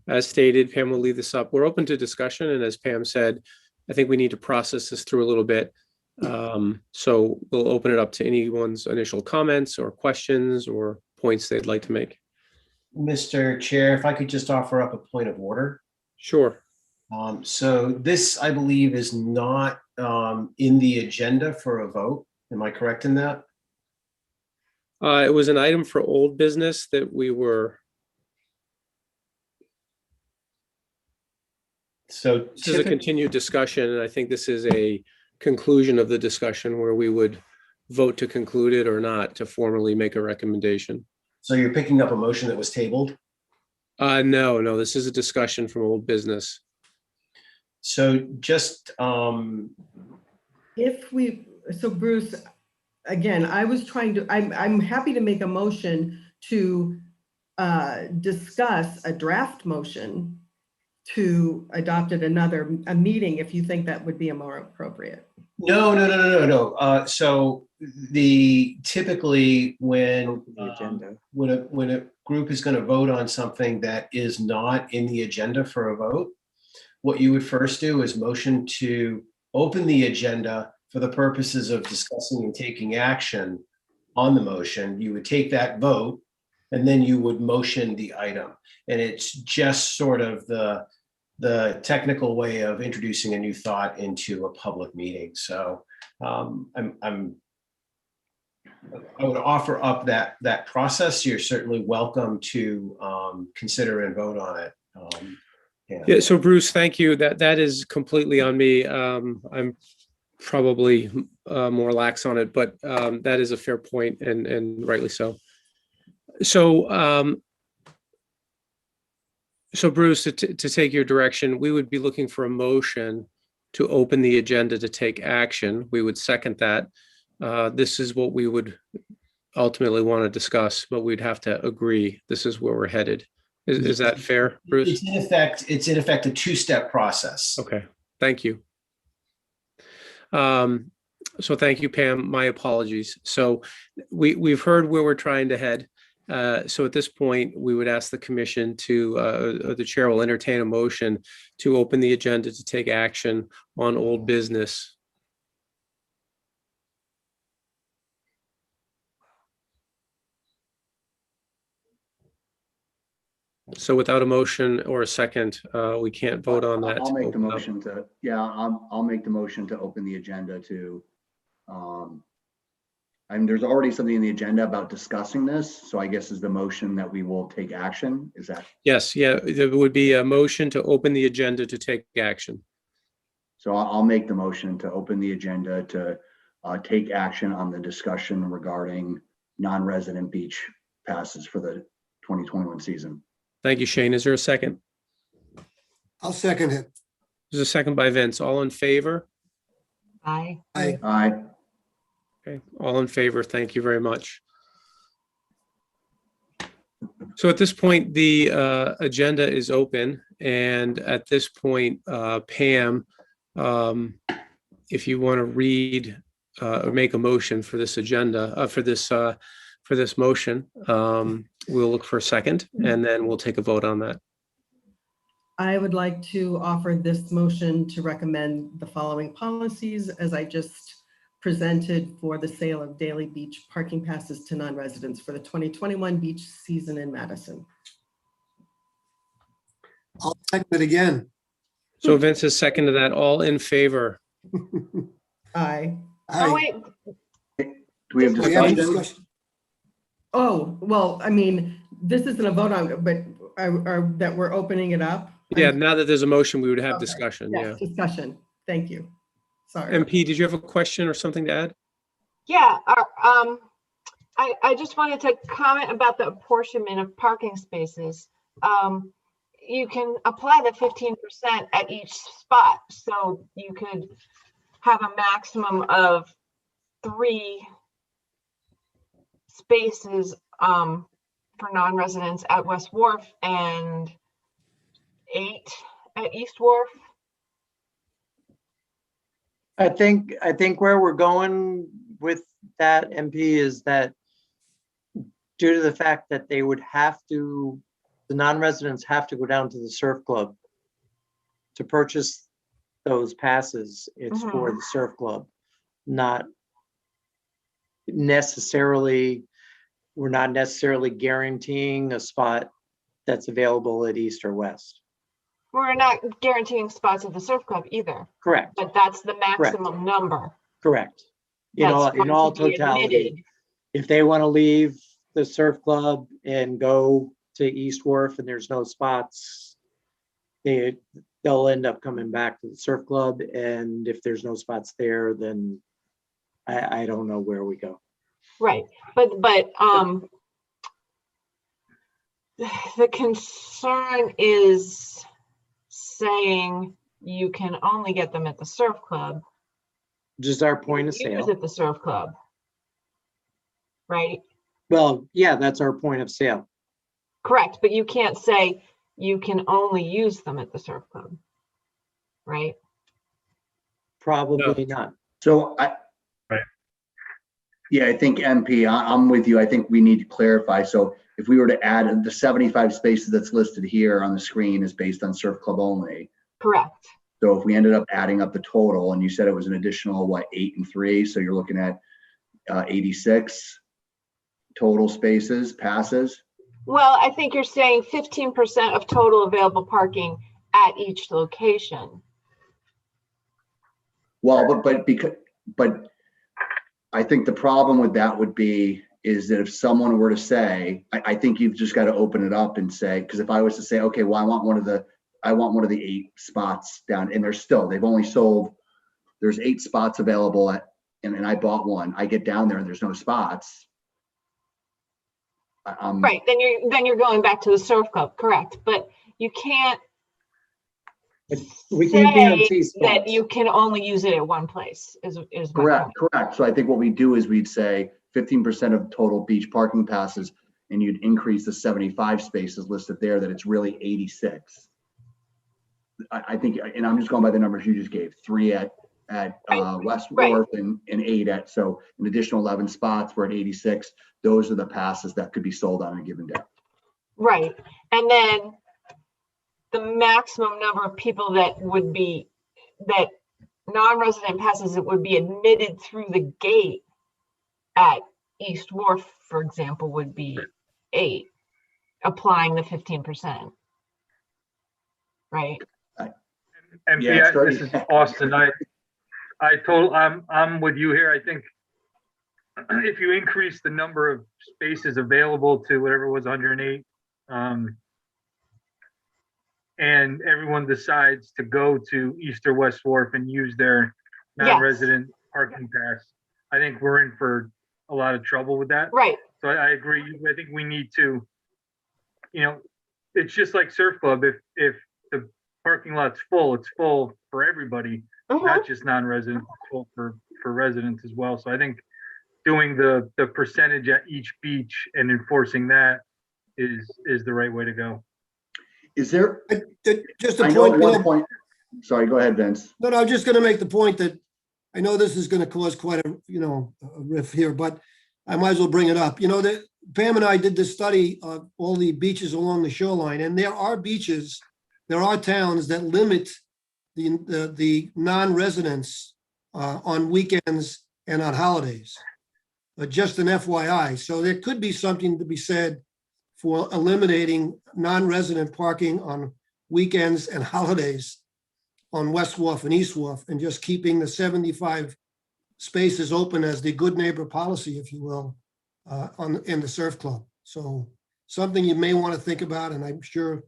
as stated, Pam will leave this up. We're open to discussion, and as Pam said, I think we need to process this through a little bit. So we'll open it up to anyone's initial comments or questions or points they'd like to make. Mr. Chair, if I could just offer up a point of order. Sure. So this, I believe, is not in the agenda for a vote. Am I correct in that? It was an item for old business that we were. So This is a continued discussion, and I think this is a conclusion of the discussion where we would vote to conclude it or not to formally make a recommendation. So you're picking up a motion that was tabled? No, this is a discussion from old business. So just, So Bruce, again, I'm happy to make a motion to discuss a draft motion to adopt at a meeting if you think that would be more appropriate. No. So typically when The agenda. when a group is going to vote on something that is not in the agenda for a vote, what you would first do is motion to open the agenda for the purposes of discussing and taking action on the motion. You would take that vote, and then you would motion the item. And it's just sort of the technical way of introducing a new thought into a public meeting. So I would offer up that process. You're certainly welcome to consider and vote on it. Yeah, so Bruce, thank you. That is completely on me. I'm probably more lax on it, but that is a fair point, and rightly so. So Bruce, to take your direction, we would be looking for a motion to open the agenda to take action. We would second that. This is what we would ultimately want to discuss, but we'd have to agree. This is where we're headed. Is that fair, Bruce? It's in effect a two-step process. Okay, thank you. So thank you, Pam. My apologies. So we've heard where we're trying to head. So at this point, we would ask the commission the chair will entertain a motion to open the agenda to take action on old business. So without a motion or a second, we can't vote on that. I'll make the motion to, I'll make the motion to open the agenda to, there's already something in the agenda about discussing this. So I guess is the motion that we will take action. Is that? Yes, yeah, there would be a motion to open the agenda to take action. So I'll make the motion to open the agenda to take action on the discussion regarding non-resident beach passes for the 2021 season. Thank you, Shane. Is there a second? I'll second it. There's a second by Vince. All in favor? Aye. Aye. Okay, all in favor. Thank you very much. So at this point, the agenda is open. And at this point, Pam, if you want to read or make a motion for this agenda, for this motion, we'll look for a second and then we'll take a vote on that. I would like to offer this motion to recommend the following policies as I just presented for the sale of daily beach parking passes to non-residents for the 2021 beach season in Madison. I'll second it again. So Vince has seconded that. All in favor? Aye. Oh, Aye. wait, Do we have Do we have any discussion? discussion? Oh, well, I mean, this isn't a vote on, but that we're opening it up. Yeah, now that there's a motion, we would have Okay. discussion. Yeah. Yes, discussion. Thank you. Sorry. MP, did you have a question or something to add? yeah, I just wanted to comment about the apportionment of parking spaces. You can apply the 15% at each spot, so you could have a maximum of 3 spaces for non-residents at West Wharf and 8 at East Wharf. I think where we're going with that, MP, is that due to the fact that they would have to, the non-residents have to go down to the surf club to purchase those passes. It's for the surf club, not necessarily, we're not necessarily guaranteeing a spot that's available at East or West. We're not guaranteeing spots at the surf club either, Correct, but that's the maximum number. correct. In that's all going to be totality, admitted. if they want to leave the surf club and go to East Wharf and there's no spots, they'll end up coming back to the surf club. And if there's no spots there, then I don't know where we go. Right, but the concern is saying you can only get them at the surf club. Just our point of Use sale. at the surf club, right? Well, yeah, that's our point of sale. Correct, but you can't say you can only use them at the surf club, right? Probably not. So yeah, I think MP, I'm with you. I think we need to clarify. So if we were to add the 75 spaces that's listed here on the screen is based on surf club only. Correct. So if we ended up adding up the total and you said it was an additional, what, 8 and 3, so you're looking at 86 total spaces, passes. Well, I think you're saying 15% of total available parking at each location. Well, but I think the problem with that would be is that if someone were to say, I think you've just got to open it up and say, because if I was to say, okay, well, I want one of the 8 spots down, and they've only sold, there's 8 spots available and I bought one. I get down there and there's no spots. Right, then you're going back to the surf club, correct? But you can't We can't guarantee say that spots. you can only use it at one place. Is my Correct, point. correct. So I think what we do is we'd say 15% of total beach parking passes, and you'd increase the 75 spaces listed there, that it's really 86. I think, and I'm just going by the numbers you just gave, 3 at West Right. Wharf and 8 so an additional 11 spots, we're at 86. Those are the passes that could be sold on a given day. Right, and then the maximum number of people that non-resident passes that would be admitted through the gate at East Wharf, for example, would be 8, applying the 15%. Right? And Yeah, this is Austin. I'm with you here. I think if you increase the number of spaces available to whatever it was 108, and everyone decides to go to East or West Wharf and use their non-resident parking pass, I think we're in for a lot of trouble with that. Right. So I agree. I think we need to, it's just like surf club. If parking lot's full, it's full for everybody, Mhm. not just non-residents, it's full for residents as well. So I think doing the percentage at each beach and enforcing that is the right way to go. Is there, Just a I know point, at one point, sorry, go ahead, Vince. no, I'm just going to make the point that I know this is going to cause quite a, a riff here, but I might as well bring it up. That Pam and I did this study of all the beaches along the shoreline, and there are beaches, there are towns that limit the non-residents on weekends and on holidays. Just an FYI. So there could be something to be said for eliminating non-resident parking on weekends and holidays on West Wharf and East Wharf, and just keeping the 75 spaces open as the good neighbor policy, if you will, in the surf club. So something you may want to think about, and I'm sure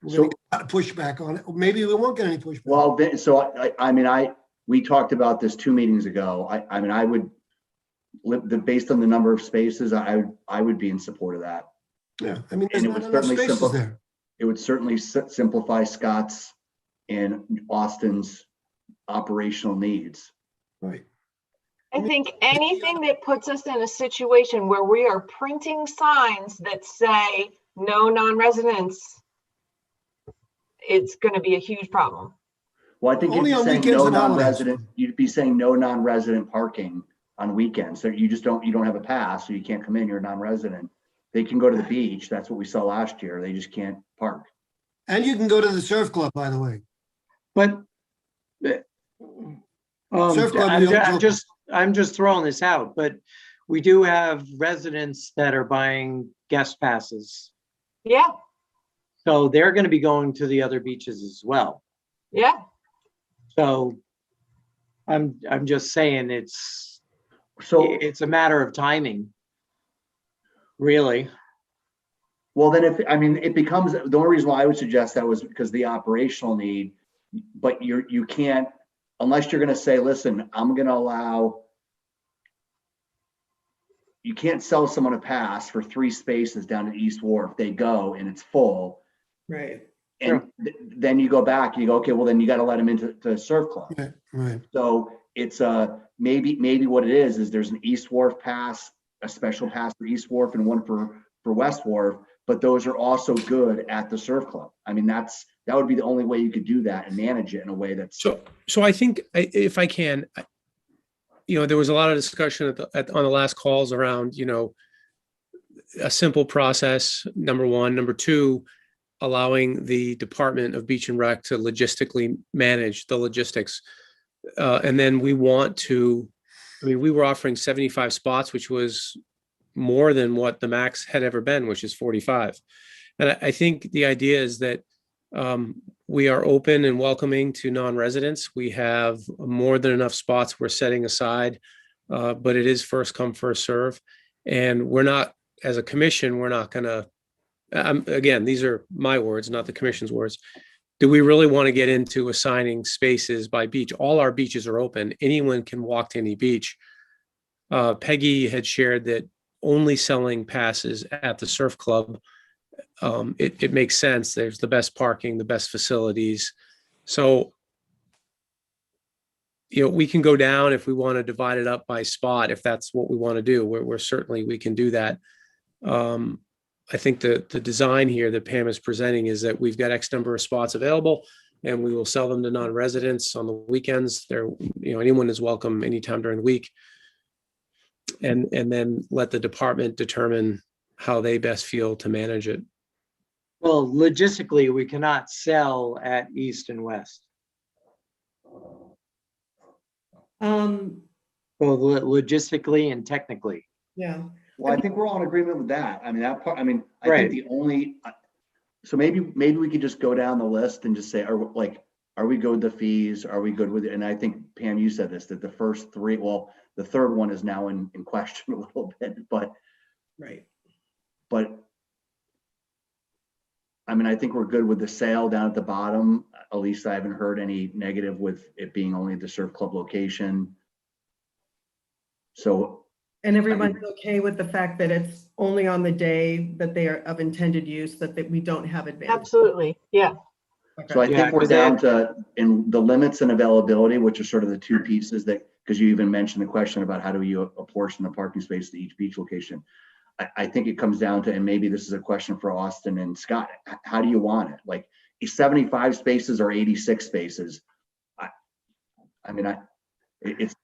we're going to get a lot of pushback on it. Or maybe we won't get any pushback. Well, so we talked about this 2 meetings ago. I would, based on the number of spaces, I would be in support of that. Yeah, I mean, And there's it not would enough certainly spaces there. It would certainly simplify Scott's and Austin's operational needs. Right. I think anything that puts us in a situation where we are printing signs that say no non-residents, it's going to be a huge problem. Well, I think Only you'd be on saying weekends no and holidays. non-resident, you'd be saying no non-resident parking on weekends. So you don't have a pass, so you can't come in, you're a non-resident. They can go to the beach. That's what we saw last year. They just can't park. And you can go to the surf club, by the way. But Surf club, I'm just throwing this out, but we do have residents that are buying guest passes. Yeah, So they're going to be going to the other beaches as well. yeah. So I'm just saying it's So, a matter of timing, really. well, then it becomes, the only reason why I would suggest that was because the operational need, but you can't, unless you're going to say, listen, I'm going to allow, you can't sell someone a pass for 3 spaces down at East Wharf. They go and it's full. Right. And then you go back and you go, okay, well, then you got to let them into the surf club. right. So it's maybe what it is there's an East Wharf pass, a special pass for East Wharf and one for West Wharf, but those are also good at the surf club. I mean, that would be the only way you could do that and manage it in a way that's. So I think if I can, there was a lot of discussion on the last calls around, a simple process, number one. Number two, allowing the Department of Beach and Rec to logistically manage the logistics. And then we were offering 75 spots, which was more than what the max had ever been, which is 45. And I think the idea is that we are open and welcoming to non-residents. We have more than enough spots we're setting aside, but it is first come, first serve. And we're not, as a commission, we're not going to, again, these are my words, not the commission's words. Do we really want to get into assigning spaces by beach? All our beaches are open. Anyone can walk to any beach. Peggy had shared that only selling passes at the surf club, it makes sense. There's the best parking, the best facilities. So, we can go down if we want to divide it up by spot, if that's what we want to do. We're certainly, we can do that. I think the design here that Pam is presenting is that we've got X number of spots available and we will sell them to non-residents on the weekends. Anyone is welcome anytime during the week. And then let the department determine how they best feel to manage it. Well, logistically, we cannot sell at East and West. Well, logistically and technically. Yeah. Well, I think we're all in agreement with that. I mean, that part, I Right. think the only, so maybe we could just go down the list and just say, are we good with the fees? Are we good with it? And I think, Pam, you said this, that the first 3, well, the third one is now in question a little bit, but Right. I think we're good with the sale down at the bottom. At least I haven't heard any negative with it being only the surf club location. So. And everyone's okay with the fact that it's only on the day that they are of intended use, that we don't have advantage. Absolutely. Yeah. So I Yeah, think we're 'cause down to, in the limits and availability, which are sort of the two pieces that, because you even mentioned the question about how do you apportion the parking space to each beach location. I think it comes down to, and maybe this is a question for Austin and Scott, how do you want it? Like 75 spaces or 86 spaces? I mean,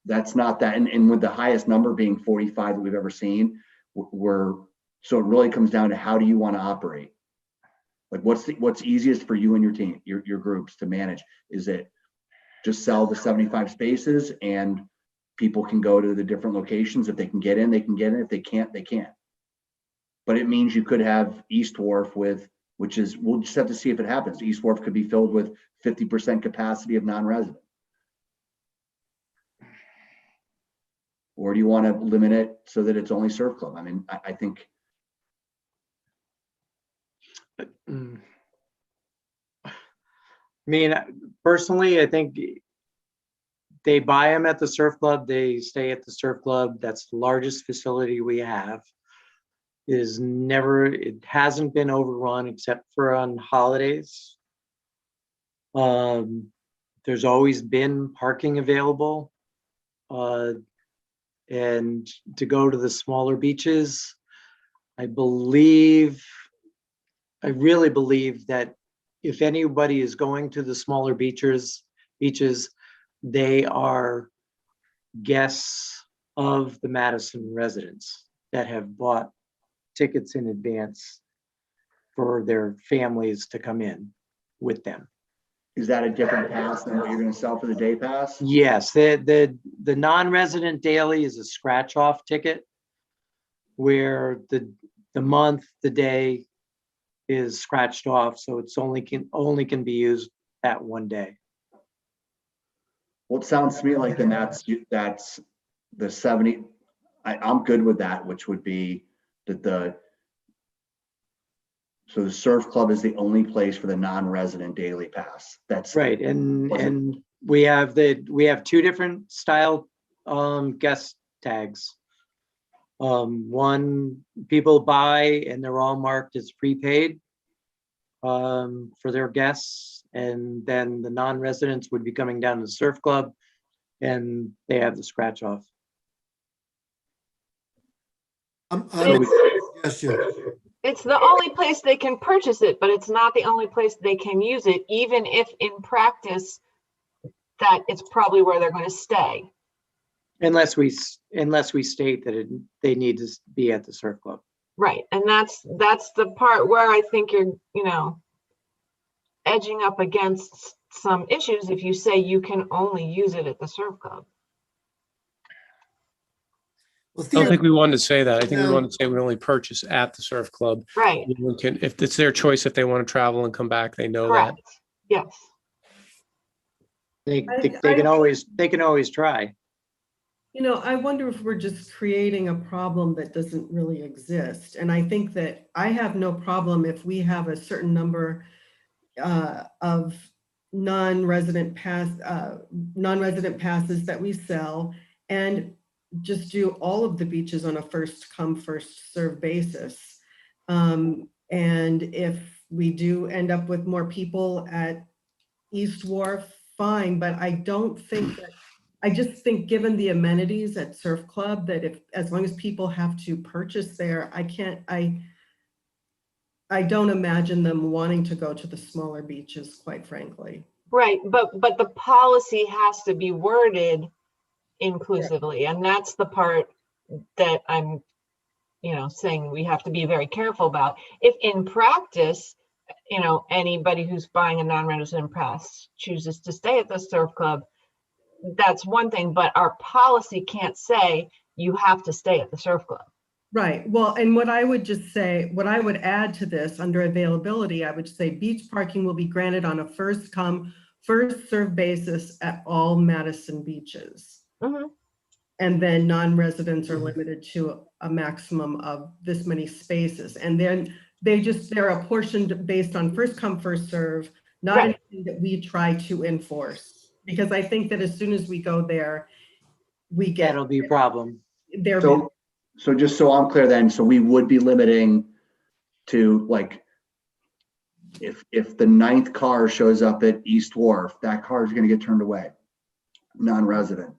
that's not that, and with the highest number being 45 that we've ever seen, so it really comes down to how do you want to operate? Like what's easiest for you and your team, your groups to manage? Is it just sell the 75 spaces and people can go to the different locations? If they can get in, they can get in. If they can't, they can't. But it means you could have East Wharf we'll just have to see if it happens. East Wharf could be filled with 50% capacity of non-resident. Or do you want to limit it so that it's only surf club? I mean, I think. I mean, personally, I think they buy them at the surf club, they stay at the surf club. That's the largest facility we have. It hasn't been overrun except for on holidays. There's always been parking available. And to go to the smaller beaches, I really believe that if anybody is going to the smaller beaches, they are guests of the Madison residents that have bought tickets in advance for their families to come in with them. Is that a different pass than what you're going to sell for the day pass? Yes, the non-resident daily is a scratch-off ticket where the month, the day is scratched off, so it's only can be used that one day. Well, it sounds to me like then that's the 70. I'm good with that, which would be that so the surf club is the only place for the non-resident daily pass. That's right. And we have two different style guest tags. One people buy and they're all marked as prepaid for their guests, and then the non-residents would be coming down to the surf club and they have the scratch off. It's the only place they can purchase it, but it's not the only place they can use it, even if in practice that it's probably where they're going to stay. Unless we state that they need to be at the surf club. Right. And that's the part where I think you're, edging up against some issues if you say you can only use it at the surf club. Well, I don't think we wanted to say that. I think we No. wanted to say we only purchase at the surf club. Right. Anyone can, if it's their choice, if they want to travel and come back, they know Correct. that. Yes. They can always try. I wonder if we're just creating a problem that doesn't really exist. And I think that I have no problem if we have a certain number of non-resident passes that we sell, and just do all of the beaches on a first come, first serve basis. And if we do end up with more people at East Wharf, fine, but I don't think that, I just think given the amenities at Surf Club, that as long as people have to purchase there, I don't imagine them wanting to go to the smaller beaches, quite frankly. Right. But the policy has to be worded inclusively. And that's the part that I'm, saying we have to be very careful about. If in practice, anybody who's buying a non-resident pass chooses to stay at the surf club, that's one thing, but our policy can't say you have to stay at the surf club. Right. Well, and what I would add to this under availability, I would say beach parking will be granted on a first come, first serve basis at all Madison beaches. Mm-hmm. And then non-residents are limited to a maximum of this many spaces. And then they're apportioned based on first come, first serve, not Right. anything that we try to enforce. Because I think that as soon as we go there, That'll be a problem. So just so I'm clear then, so we would be limiting to like if the 9th car shows up at East Wharf, that car is going to get turned away. Non-resident.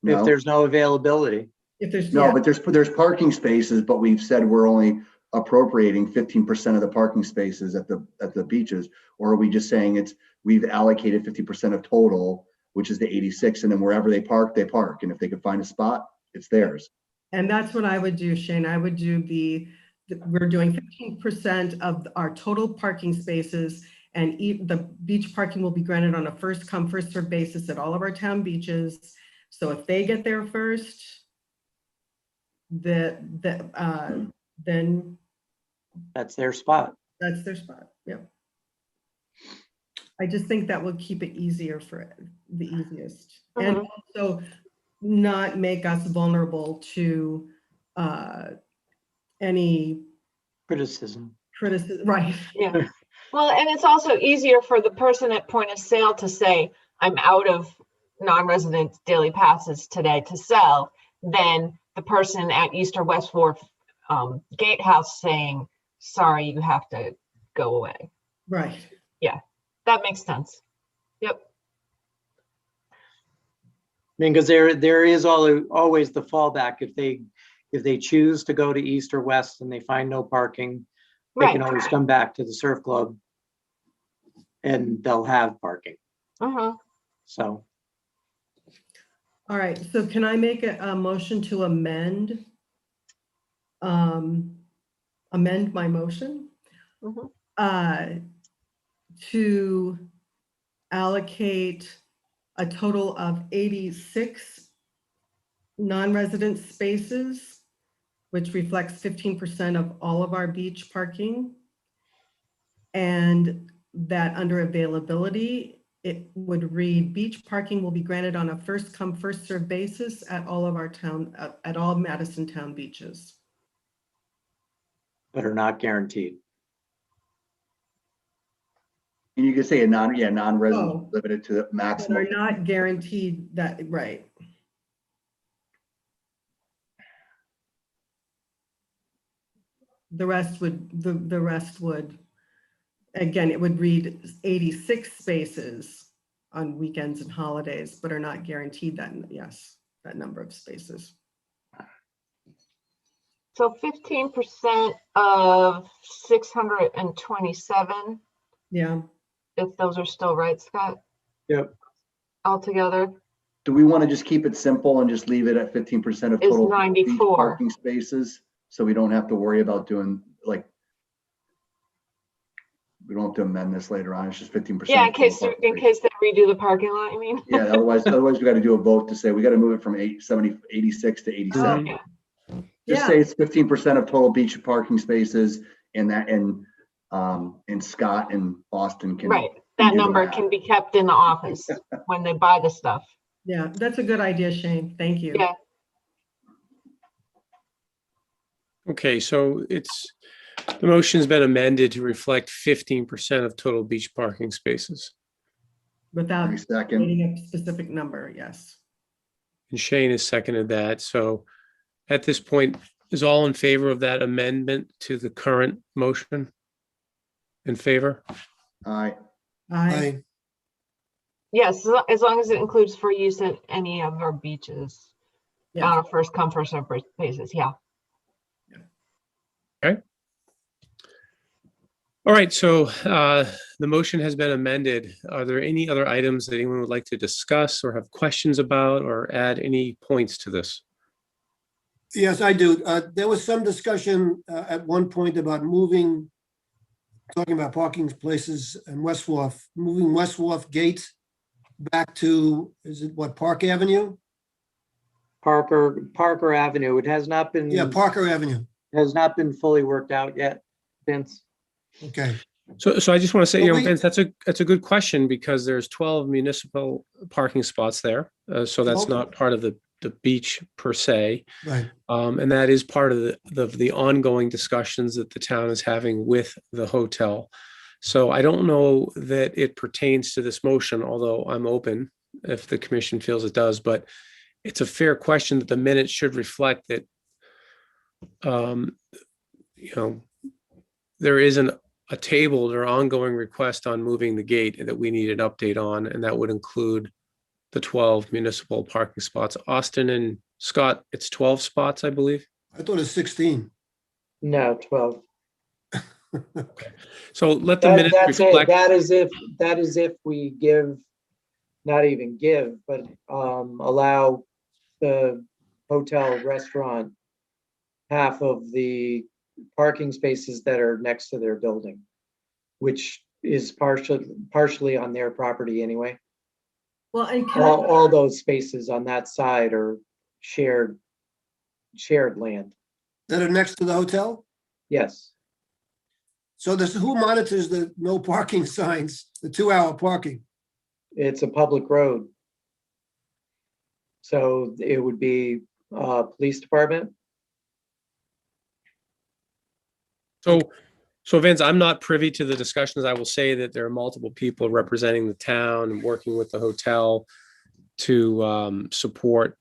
If No, there's no availability. If there's, no, yeah, but there's parking spaces, but we've said we're only appropriating 15% of the parking spaces at the beaches. Or are we just saying we've allocated 50% of total, which is the 86, and then wherever they park, they park. And if they can find a spot, it's theirs. and that's what I would do, Shane. I would do we're doing 15% of our total parking spaces, and the beach parking will be granted on a first come, first served basis at all of our town beaches. So if they get there first, then That's their spot. that's their spot. Yep. I just think that will keep it easier for the easiest. And also not make us vulnerable to any Criticism. criticism, right? Yeah. Well, and it's also easier for the person at point of sale to say, I'm out of non-resident daily passes today to sell, than the person at East or West Wharf gatehouse saying, sorry, you have to go away. Right. That makes sense. Yep. I mean, because there is always the fallback. If they choose to go to East or West and they find no parking, they Right. can always come back to the surf club and they'll have parking. So All right. So can I make a motion to amend my motion? To allocate a total of 86 non-resident spaces, which reflects 15% of all of our beach parking. And that under availability, it would read, beach parking will be granted on a first come, first served basis at all of our town, at all Madison town beaches. but are not guaranteed. And you could say non-resident Oh. limited to the But maximum. are not guaranteed that, right? The rest would, again, it would read 86 spaces on weekends and holidays, but are not guaranteed that, yes, that number of spaces. So 15% of 627, Yeah, if those are still right, Scott, Yep. altogether, Do we want to just keep it simple and just leave it at 15% of is total beach 94. parking spaces? So we don't have to worry about doing we don't have to amend this later on. It's just 15%. Yeah, in case they redo the parking lot, you mean? Yeah, otherwise we got to do a vote to say we got to move it from 86 to 87. Yeah. Just say it's 15% of total beach parking spaces, and Scott and Austin can. Right, that do the number math. can be kept in the office when they buy the stuff. yeah, that's a good idea, Shane. Thank you. Yeah. Okay, so the motion's been amended to reflect 15% of total beach parking spaces. Without Any second. stating a specific number, yes. And Shane has seconded that. So at this point, is all in favor of that amendment to the current motion? In favor? Aye. I, Yes, as long as it includes for use at any of our beaches. yeah, First come, first served basis, yeah. All right, so the motion has been amended. Are there any other items that anyone would like to discuss or have questions about or add any points to this? Yes, I do. There was some discussion at one point about talking about parking places in West Wharf, moving West Wharf Gate back to, is it what, Park Avenue? Parker Avenue. It has not been. Yeah, Parker Avenue. Has not been fully worked out yet, Vince. Okay. So I just want to say, Well, we- Vince, that's a good question because there's 12 municipal parking spots there. So that's Okay. not part of the beach per se. Right. And that is part of the ongoing discussions that the town is having with the hotel. So I don't know that it pertains to this motion, although I'm open if the commission feels it does, but it's a fair question that the minutes should reflect that, there is a tabled or ongoing request on moving the gate that we need an update on, and that would include the 12 municipal parking spots. Austin and Scott, it's 12 spots, I believe. I thought it's 16. No, 12. So let the That, minutes that's it. reflect. That is if we give, not even give, but allow the hotel restaurant half of the parking spaces that are next to their building, which is partially on their property anyway. Well, and All those spaces on that side are shared land. That are next to the hotel? Yes. So who monitors the no parking signs, the 2-hour parking? It's a public road. So it would be police department. So Vince, I'm not privy to the discussions. I will say that there are multiple people representing the town and working with the hotel to support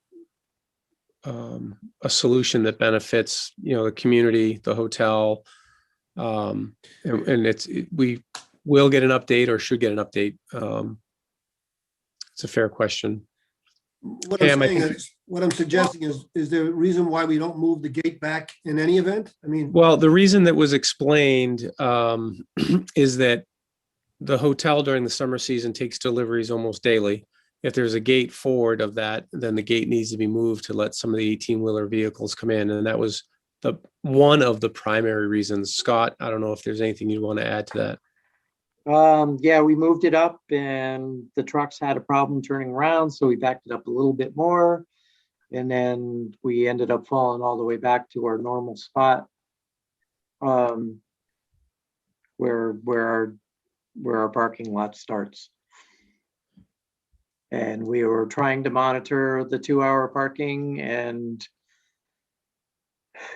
a solution that benefits, the community, the hotel. And we will get an update or should get an update. It's a fair question. What Pam, I'm saying is, what I'm suggesting is there a reason why we don't move the gate back in any event? I mean, Well, the reason that was explained is that the hotel during the summer season takes deliveries almost daily. If there's a gate forward of that, then the gate needs to be moved to let some of the 18-wheeler vehicles come in. And that was one of the primary reasons. Scott, I don't know if there's anything you'd want to add to that. Yeah, we moved it up and the trucks had a problem turning around, so we backed it up a little bit more. And then we ended up falling all the way back to our normal spot. Where our parking lot starts. And we were trying to monitor the 2-hour parking, and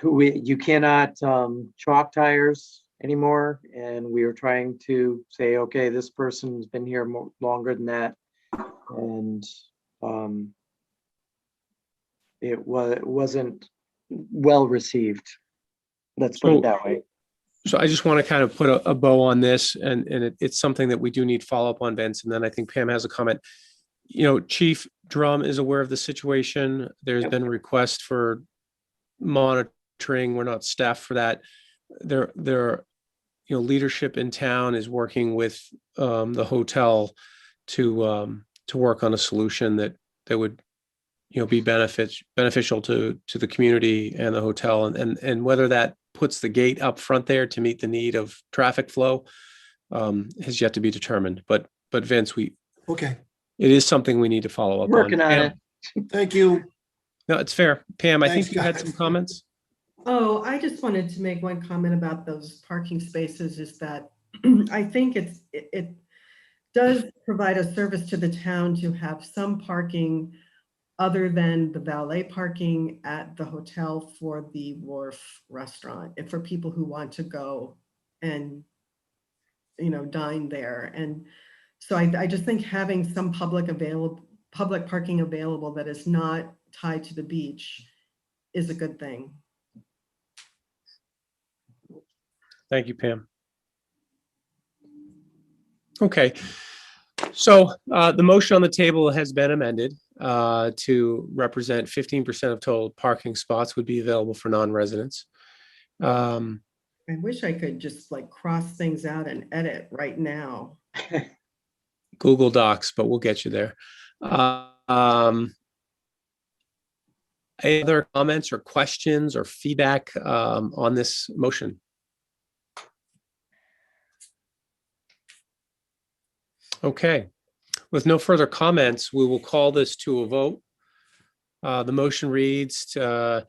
you cannot chalk tires anymore. And we were trying to say, okay, this person's been here longer than that. And it wasn't well received. Let's put it that way. So I just want to kind of put a bow on this, and it's something that we do need follow up on, Vince. And then I think Pam has a comment. Chief Drum is aware of the situation. There's been a request for monitoring. We're not staffed for that. There, leadership in town is working with the hotel to work on a solution that would, be beneficial to the community and the hotel, and whether that puts the gate up front there to meet the need of traffic flow has yet to be determined. But Vince, okay, it is something we need to follow up Working on Pam, it. thank you. No, it's fair. Pam, I Thanks, think you had guys. some comments. Oh, I just wanted to make one comment about those parking spaces is that I think it does provide a service to the town to have some parking other than the valet parking at the hotel for the Wharf restaurant and for people who want to go and, dine there. And so I just think having some public parking available that is not tied to the beach is a good thing. Thank you, Pam. Okay. So the motion on the table has been amended to represent 15% of total parking spots would be available for non-residents. I wish I could just cross things out and edit right now. Google Docs, but we'll get you there. Any other comments or questions or feedback on this motion? Okay, with no further comments, we will call this to a vote. The motion reads that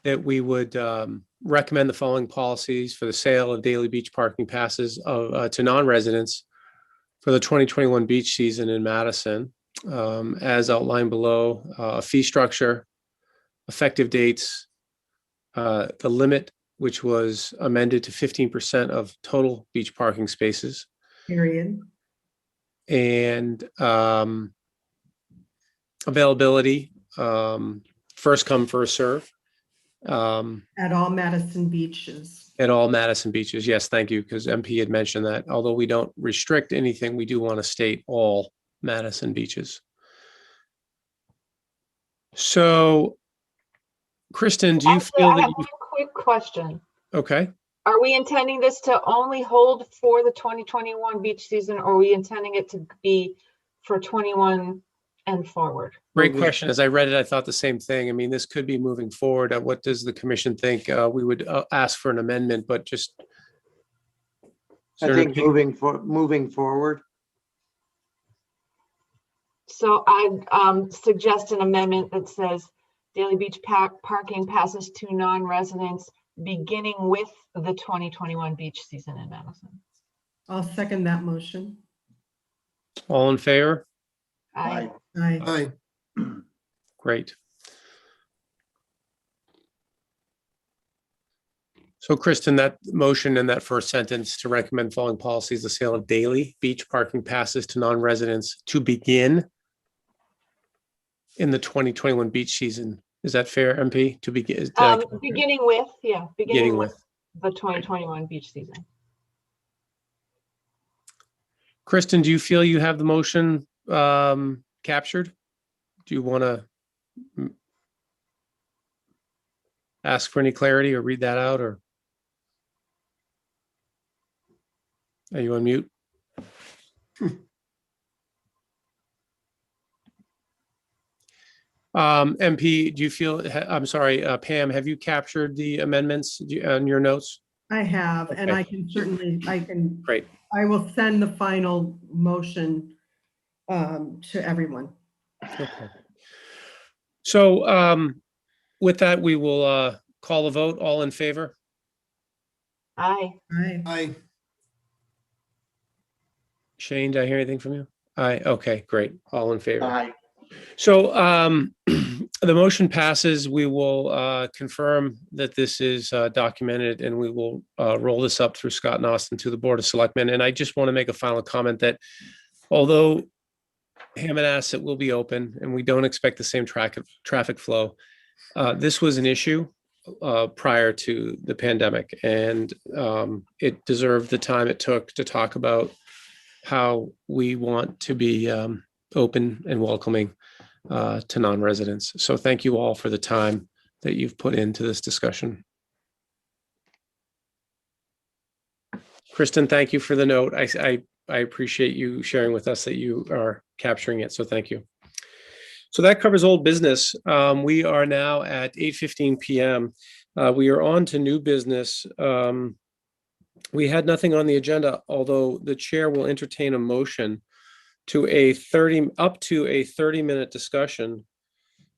we would recommend the following policies for the sale of daily beach parking passes to non-residents for the 2021 beach season in Madison, as outlined below. A fee structure, effective dates, the limit, which was amended to 15% of total beach parking spaces. Period. And availability, first come, first serve. At all Madison beaches. At all Madison beaches. Yes, thank you, because MP had mentioned that. Although we don't restrict anything, we do want to state all Madison beaches. So, Kristen, do you Actually, feel I that have you, one quick question. okay? Are we intending this to only hold for the 2021 beach season, or are we intending it to be for 21 and forward? Great question. As I read it, I thought the same thing. I mean, this could be moving forward. What does the commission think? We would ask for an amendment, but just. I think moving forward. So I suggest an amendment that says daily beach parking passes to non-residents beginning with the 2021 beach season in Madison. I'll second that motion. All in favor? Aye. Aye. Aye. Great. So Kristen, that motion in that first sentence to recommend following policies, the sale of daily beach parking passes to non-residents to begin in the 2021 beach season. Is that fair, MP? To begin? Beginning with, yeah, beginning with with. the 2021 beach season. Kristen, do you feel you have the motion captured? Do you want to ask for any clarity or read that out, or are you on mute? MP, do you feel, I'm sorry, Pam, have you captured the amendments on your notes? I have, and Okay. I can certainly, Great. I will send the final motion to everyone. Okay. So with that, we will call a vote. All in favor? Aye. Aye. Aye. Shane, did I hear anything from you? Aye. Okay, great. All in favor. Aye. So the motion passes. We will confirm that this is documented, and we will roll this up through Scott and Austin to the Board of Selectmen. And I just want to make a final comment that although Hammond Asset will be open and we don't expect the same traffic flow, this was an issue prior to the pandemic, and it deserved the time it took to talk about how we want to be open and welcoming to non-residents. So thank you all for the time that you've put into this discussion. Kristen, thank you for the note. I appreciate you sharing with us that you are capturing it. So thank you. So that covers old business. We are now at 8:15 p.m. We are on to new business. We had nothing on the agenda, although the chair will entertain a motion to up to a 30-minute discussion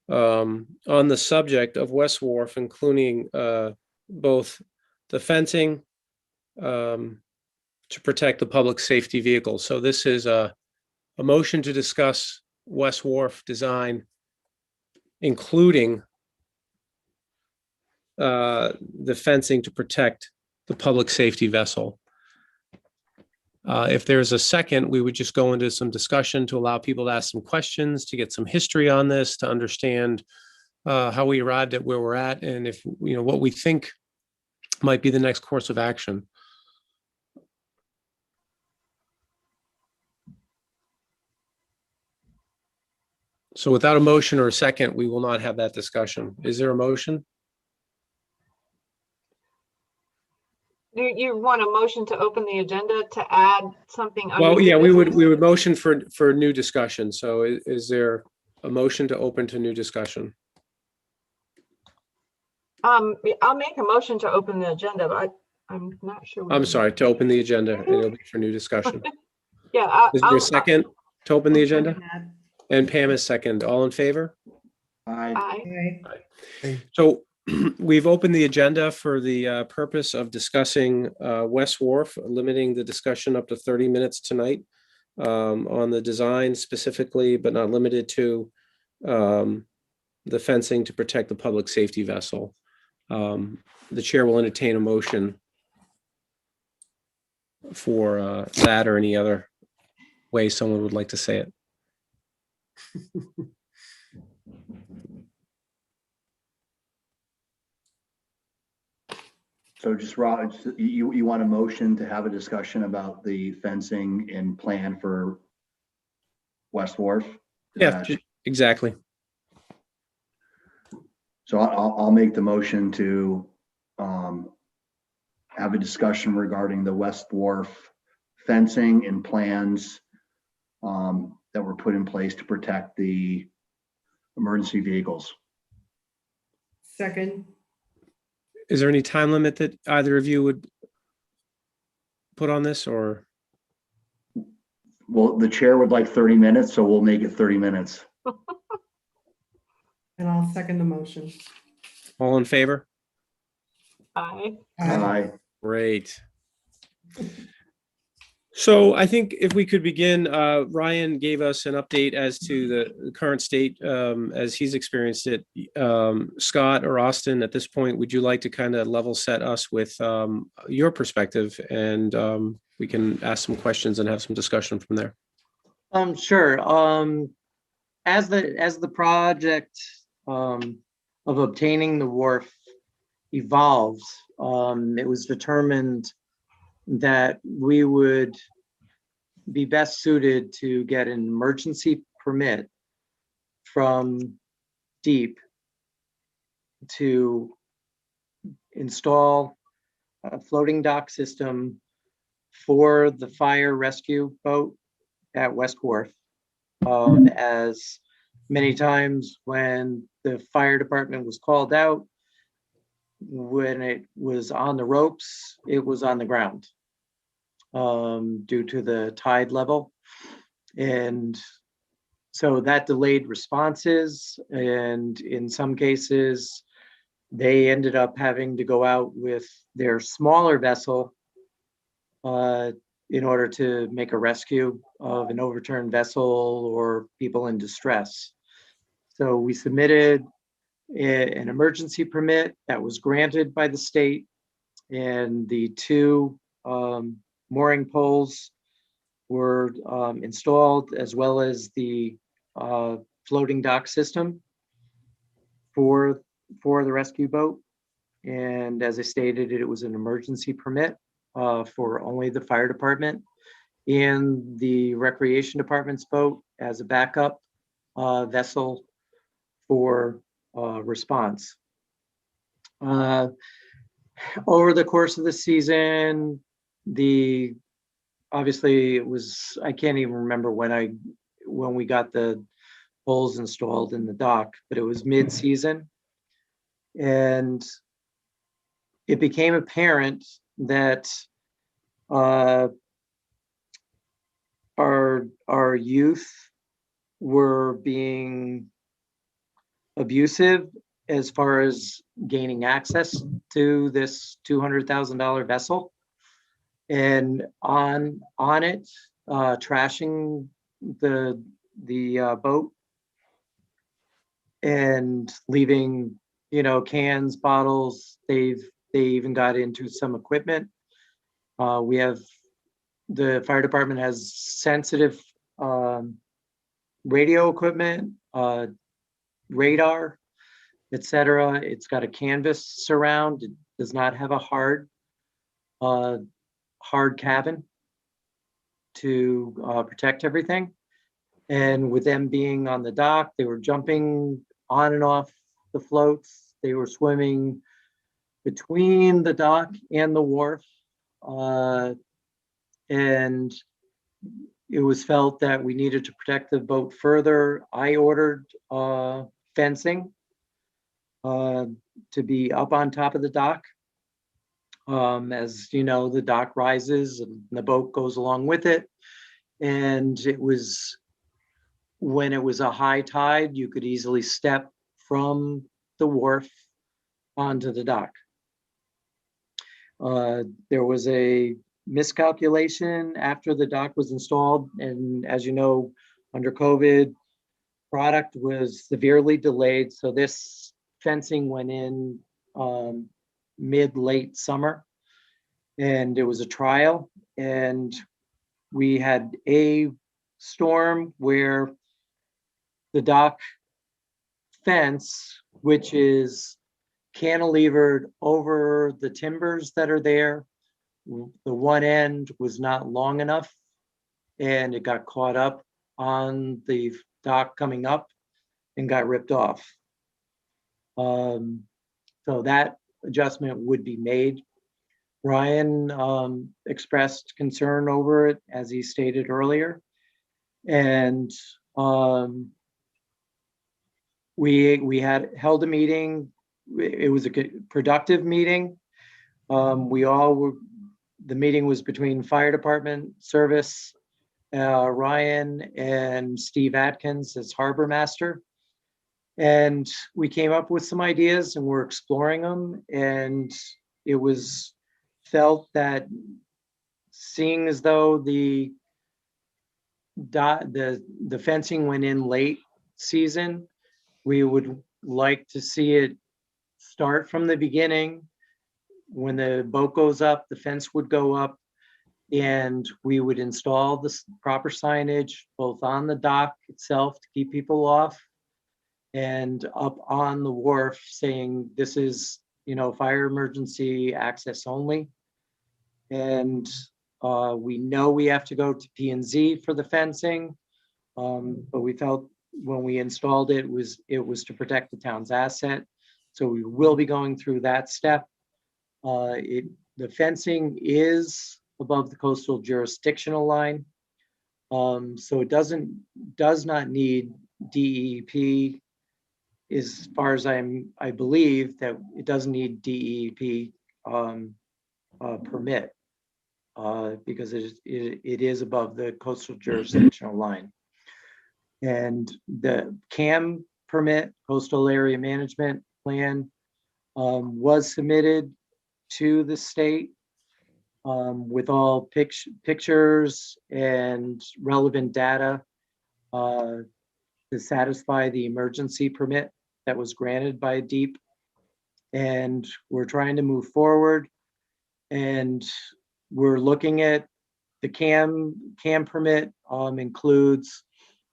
on the subject of West Wharf, including both the fencing to protect the public safety vehicles. So this is a motion to discuss West Wharf design, including the fencing to protect the public safety vessel. If there's a second, we would just go into some discussion to allow people to ask some questions, to get some history on this, to understand how we arrived at where we're at, and if what we think might be the next course of action. So without a motion or a second, we will not have that discussion. Is there a motion? You want a motion to open the agenda to add something? under Well, new yeah, we business? would motion for new discussion. So is there a motion to open to new discussion? I'll make a motion to open the agenda, but I'm not sure. I'm sorry, to open the agenda, and it'll be for new discussion. Yeah. Is there a second to open the agenda? Aye. And Pam is second. All in favor? Aye. So we've opened the agenda for the purpose of discussing West Wharf, limiting the discussion up to 30 minutes tonight on the design specifically, but not limited to the fencing to protect the public safety vessel. The chair will entertain a motion for that or any other way someone would like to say it. So just Rob, you want a motion to have a discussion about the fencing and plan for West Wharf? Is Yeah, that- exactly. So I'll make the motion to have a discussion regarding the West Wharf fencing and plans that were put in place to protect the emergency vehicles. Second, Is there any time limit that either of you would put on this, or? Well, the chair would like 30 minutes, so we'll make it 30 minutes. and I'll second the motion. All in favor? Aye. Aye. Great. So I think if we could begin, Ryan gave us an update as to the current state as he's experienced it. Scott or Austin, at this point, would you like to kind of level set us with your perspective, and we can ask some questions and have some discussion from there? Sure. As the project of obtaining the wharf evolves, it was determined that we would be best suited to get an emergency permit from DEEP to install a floating dock system for the fire rescue boat at West Wharf. As many times when the fire department was called out, when it was on the ropes, it was on the ground due to the tide level. And so that delayed responses, and in some cases, they ended up having to go out with their smaller vessel in order to make a rescue of an overturned vessel or people in distress. So we submitted an emergency permit that was granted by the state, and the two mooring poles were installed, as well as the floating dock system for the rescue boat. And as I stated, it was an emergency permit for only the fire department and the recreation department's boat as a backup vessel for response. Over the course of the season, obviously it was, I can't even remember when we got the poles installed in the dock, but it was mid-season. And it became apparent that our youth were being abusive as far as gaining access to this $200,000 vessel, and on it, trashing the boat and leaving, cans, bottles. They even got into some equipment. The fire department has sensitive radio equipment, radar, etc. It's got a canvas surround. It does not have a hard cabin to protect everything. And with them being on the dock, they were jumping on and off the floats. They were swimming between the dock and the wharf. And it was felt that we needed to protect the boat further. I ordered fencing to be up on top of the dock. As you know, the dock rises and the boat goes along with it. And when it was a high tide, you could easily step from the wharf onto the dock. There was a miscalculation after the dock was installed. And as you know, under COVID, product was severely delayed. So this fencing went in mid-late summer, and it was a trial. And we had a storm where the dock fence, which is cantilevered over the timbers that are there. The one end was not long enough and it got caught up on the dock coming up and got ripped off. So that adjustment would be made. Ryan expressed concern over it, as he stated earlier. And we had held a meeting. It was a productive meeting. The meeting was between fire department service, Ryan and Steve Atkins as harbor master. And we came up with some ideas and we're exploring them. And it was felt that, seeing as though the fencing went in late season, we would like to see it start from the beginning. When the boat goes up, the fence would go up, and we would install the proper signage both on the dock itself to keep people off and up on the wharf saying this is, fire emergency access only. And we know we have to go to P&Z for the fencing, but we felt when we installed it was to protect the town's asset. So we will be going through that step. The fencing is above the coastal jurisdictional line. So it does not need DEP, as far as I believe that it doesn't need DEP permit, because it is above the coastal jurisdictional line. And the CAM permit, coastal area management plan, was submitted to the state with all pictures and relevant data to satisfy the emergency permit that was granted by DEEP. And we're trying to move forward, and we're looking at the CAM permit includes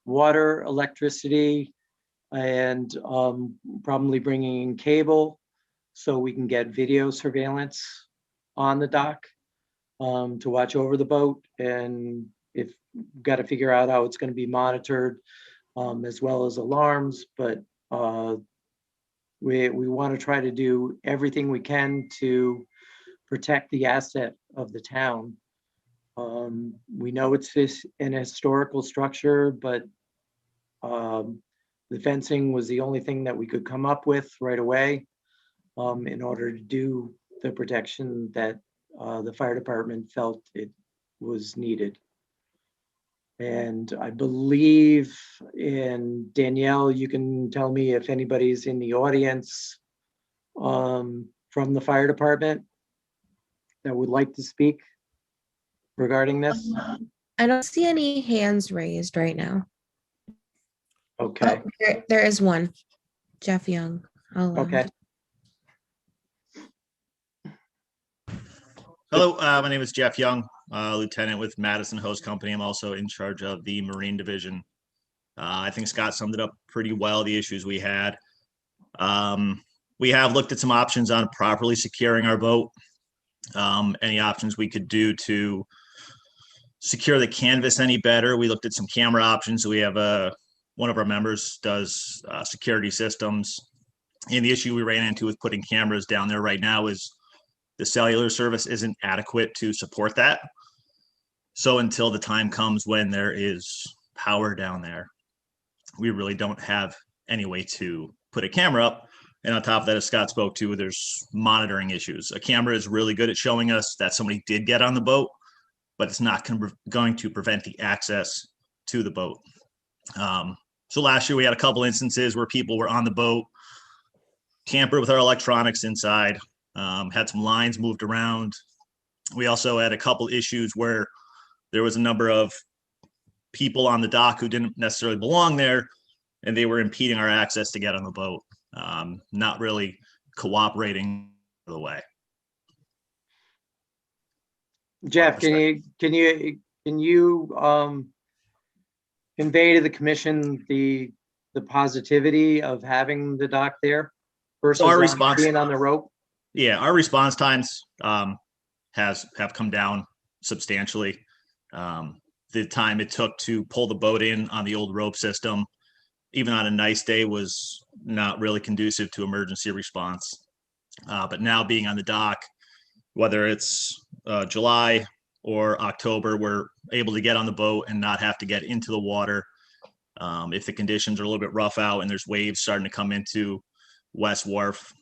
water, electricity, and probably bringing in cable so we can get video surveillance on the dock to watch over the boat. And if got to figure out how it's going to be monitored, as well as alarms, but we want to try to do everything we can to protect the asset of the town. We know it's an historical structure, but the fencing was the only thing that we could come up with right away in order to do the protection that the fire department felt it was needed. And I believe, and Danielle, you can tell me if anybody's in the audience from the fire department that would like to speak regarding this. I don't see any hands raised right now. Okay, Oh, there is one. Jeff Young. okay. Hello, my name is Jeff Young, Lieutenant with Madison Hose Company. I'm also in charge of the Marine Division. I think Scott summed it up pretty well, the issues we had. We have looked at some options on properly securing our boat. Any options we could do to secure the canvas any better. We looked at some camera options. We have one of our members does security systems. And the issue we ran into with putting cameras down there right now is the cellular service isn't adequate to support that. So until the time comes when there is power down there, we really don't have any way to put a camera up. And on top of that, as Scott spoke to, there's monitoring issues. A camera is really good at showing us that somebody did get on the boat, but it's not going to prevent the access to the boat. So last year we had a couple instances where people were on the boat, tampered with our electronics inside, had some lines moved around. We also had a couple issues where there was a number of people on the dock who didn't necessarily belong there, and they were impeding our access to get on the boat, not really cooperating the way. Jeff, can you convey to the commission the positivity of having the dock there? versus our on response- being on the rope? Yeah, our response times have come down substantially. The time it took to pull the boat in on the old rope system, even on a nice day, was not really conducive to emergency response. But now being on the dock, whether it's July or October, we're able to get on the boat and not have to get into the water. If the conditions are a little bit rough out and there's waves starting to come into West Wharf,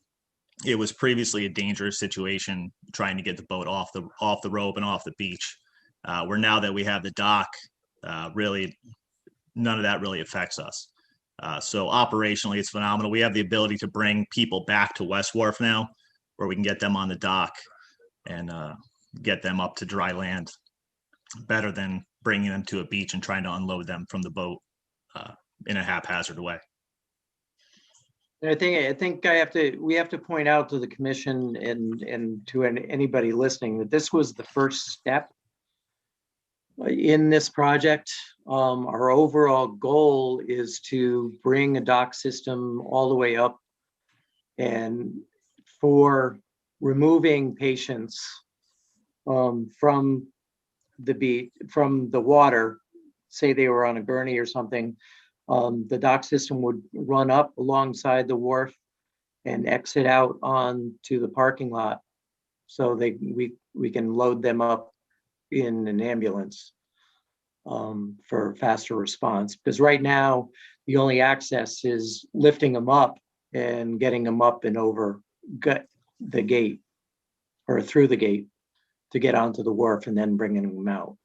it was previously a dangerous situation trying to get the boat off the rope and off the beach. Where now that we have the dock, really none of that really affects us. So operationally, it's phenomenal. We have the ability to bring people back to West Wharf now, where we can get them on the dock and get them up to dry land better than bringing them to a beach and trying to unload them from the boat in a haphazard way. I think we have to point out to the commission and to anybody listening that this was the first step in this project. Our overall goal is to bring a dock system all the way up, and for removing patients from the beach, from the water, say they were on a gurney or something, the dock system would run up alongside the wharf and exit out onto the parking lot, so we can load them up in an ambulance for faster response. Because right now, the only access is lifting them up and getting them up and over the gate or through the gate to get onto the wharf and then bringing them out.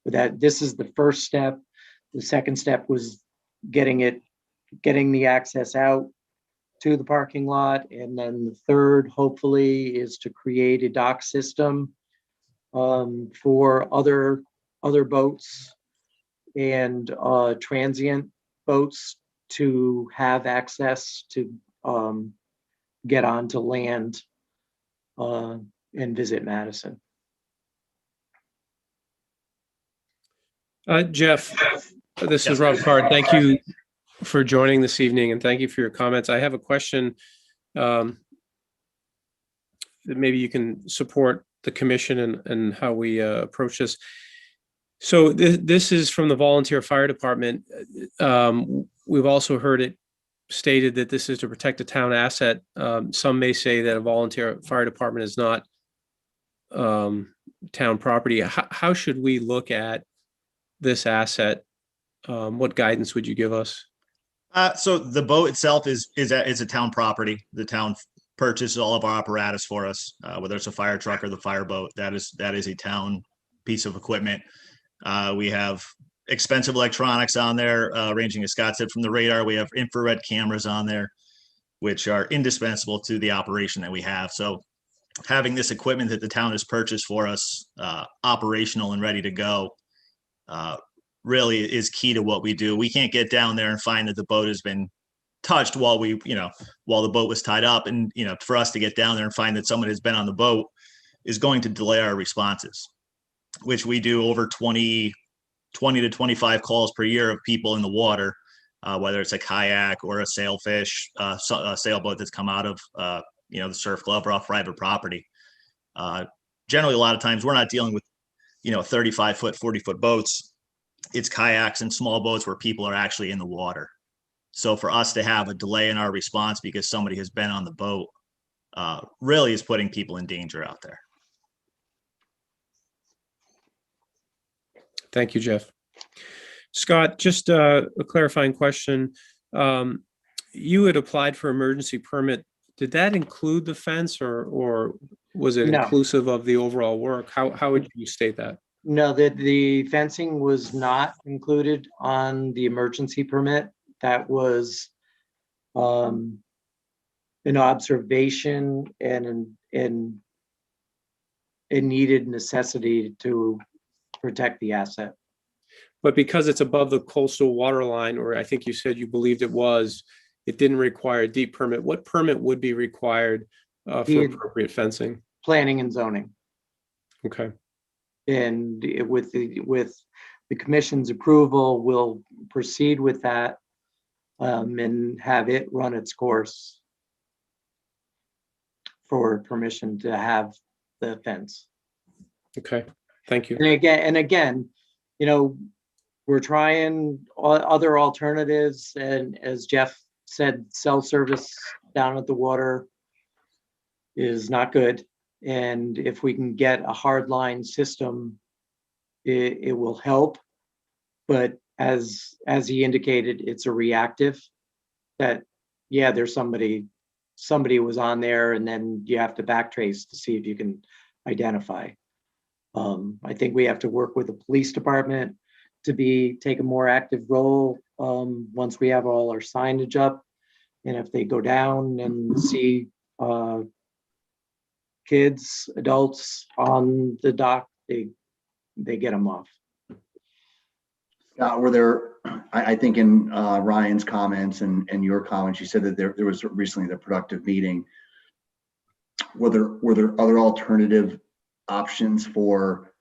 But this is the first step. The second step was getting the access out to the parking lot. And then the third, hopefully, is to create a dock system for other boats and transient boats to have access to get onto land and visit Madison. Jeff, this is Rob Card. Thank you for joining this evening, and thank you for your comments. I have a question that maybe you can support the commission and how we approach this. So this is from the volunteer fire department. We've also heard it stated that this is to protect a town asset. Some may say that a volunteer fire department is not town property. How should we look at this asset? What guidance would you give us? So the boat itself is a town property. The town purchases all of our apparatus for us, whether it's a fire truck or the fireboat. That is a town piece of equipment. We have expensive electronics on there, ranging, as Scott said, from the radar. We have infrared cameras on there, which are indispensable to the operation that we have. So having this equipment that the town has purchased for us, operational and ready to go, really is key to what we do. We can't get down there and find that the boat has been touched while the boat was tied up. And, for us to get down there and find that someone has been on the boat is going to delay our responses, which we do over 20 to 25 calls per year of people in the water, whether it's a kayak or a sailfish, a sailboat that's come out of, the surf club or off private property. Generally, a lot of times we're not dealing with, 35-foot, 40-foot boats. It's kayaks and small boats where people are actually in the water. So for us to have a delay in our response because somebody has been on the boat really is putting people in danger out there. Thank you, Jeff. Scott, just a clarifying question. You had applied for emergency permit. Did that include the fence or was it No. inclusive of the overall work? How would you state that? No, the fencing was not included on the emergency permit. That was an observation and a needed necessity to protect the asset. But because it's above the coastal water line, or I think you said you believed it didn't require a deep permit. What permit would be required for appropriate fencing? Planning and zoning. Okay. And with the commission's approval, we'll proceed with that and have it run its course. for permission to have the fence. Okay, thank you. And again, you know, we're trying other alternatives, and as Jeff said, self-service down at the water is not good. And if we can get a hard line system, it will help. But as he indicated, it's a reactive that, yeah, there's somebody was on there, and then you have to backtrace to see if you can identify. I think we have to work with the police department to take a more active role once we have all our signage up. And if they go down and see kids, adults on the dock, they get them off. Were there, I think in Ryan's comments and your comments, you said that there was recently the productive meeting. Were there other alternative options for?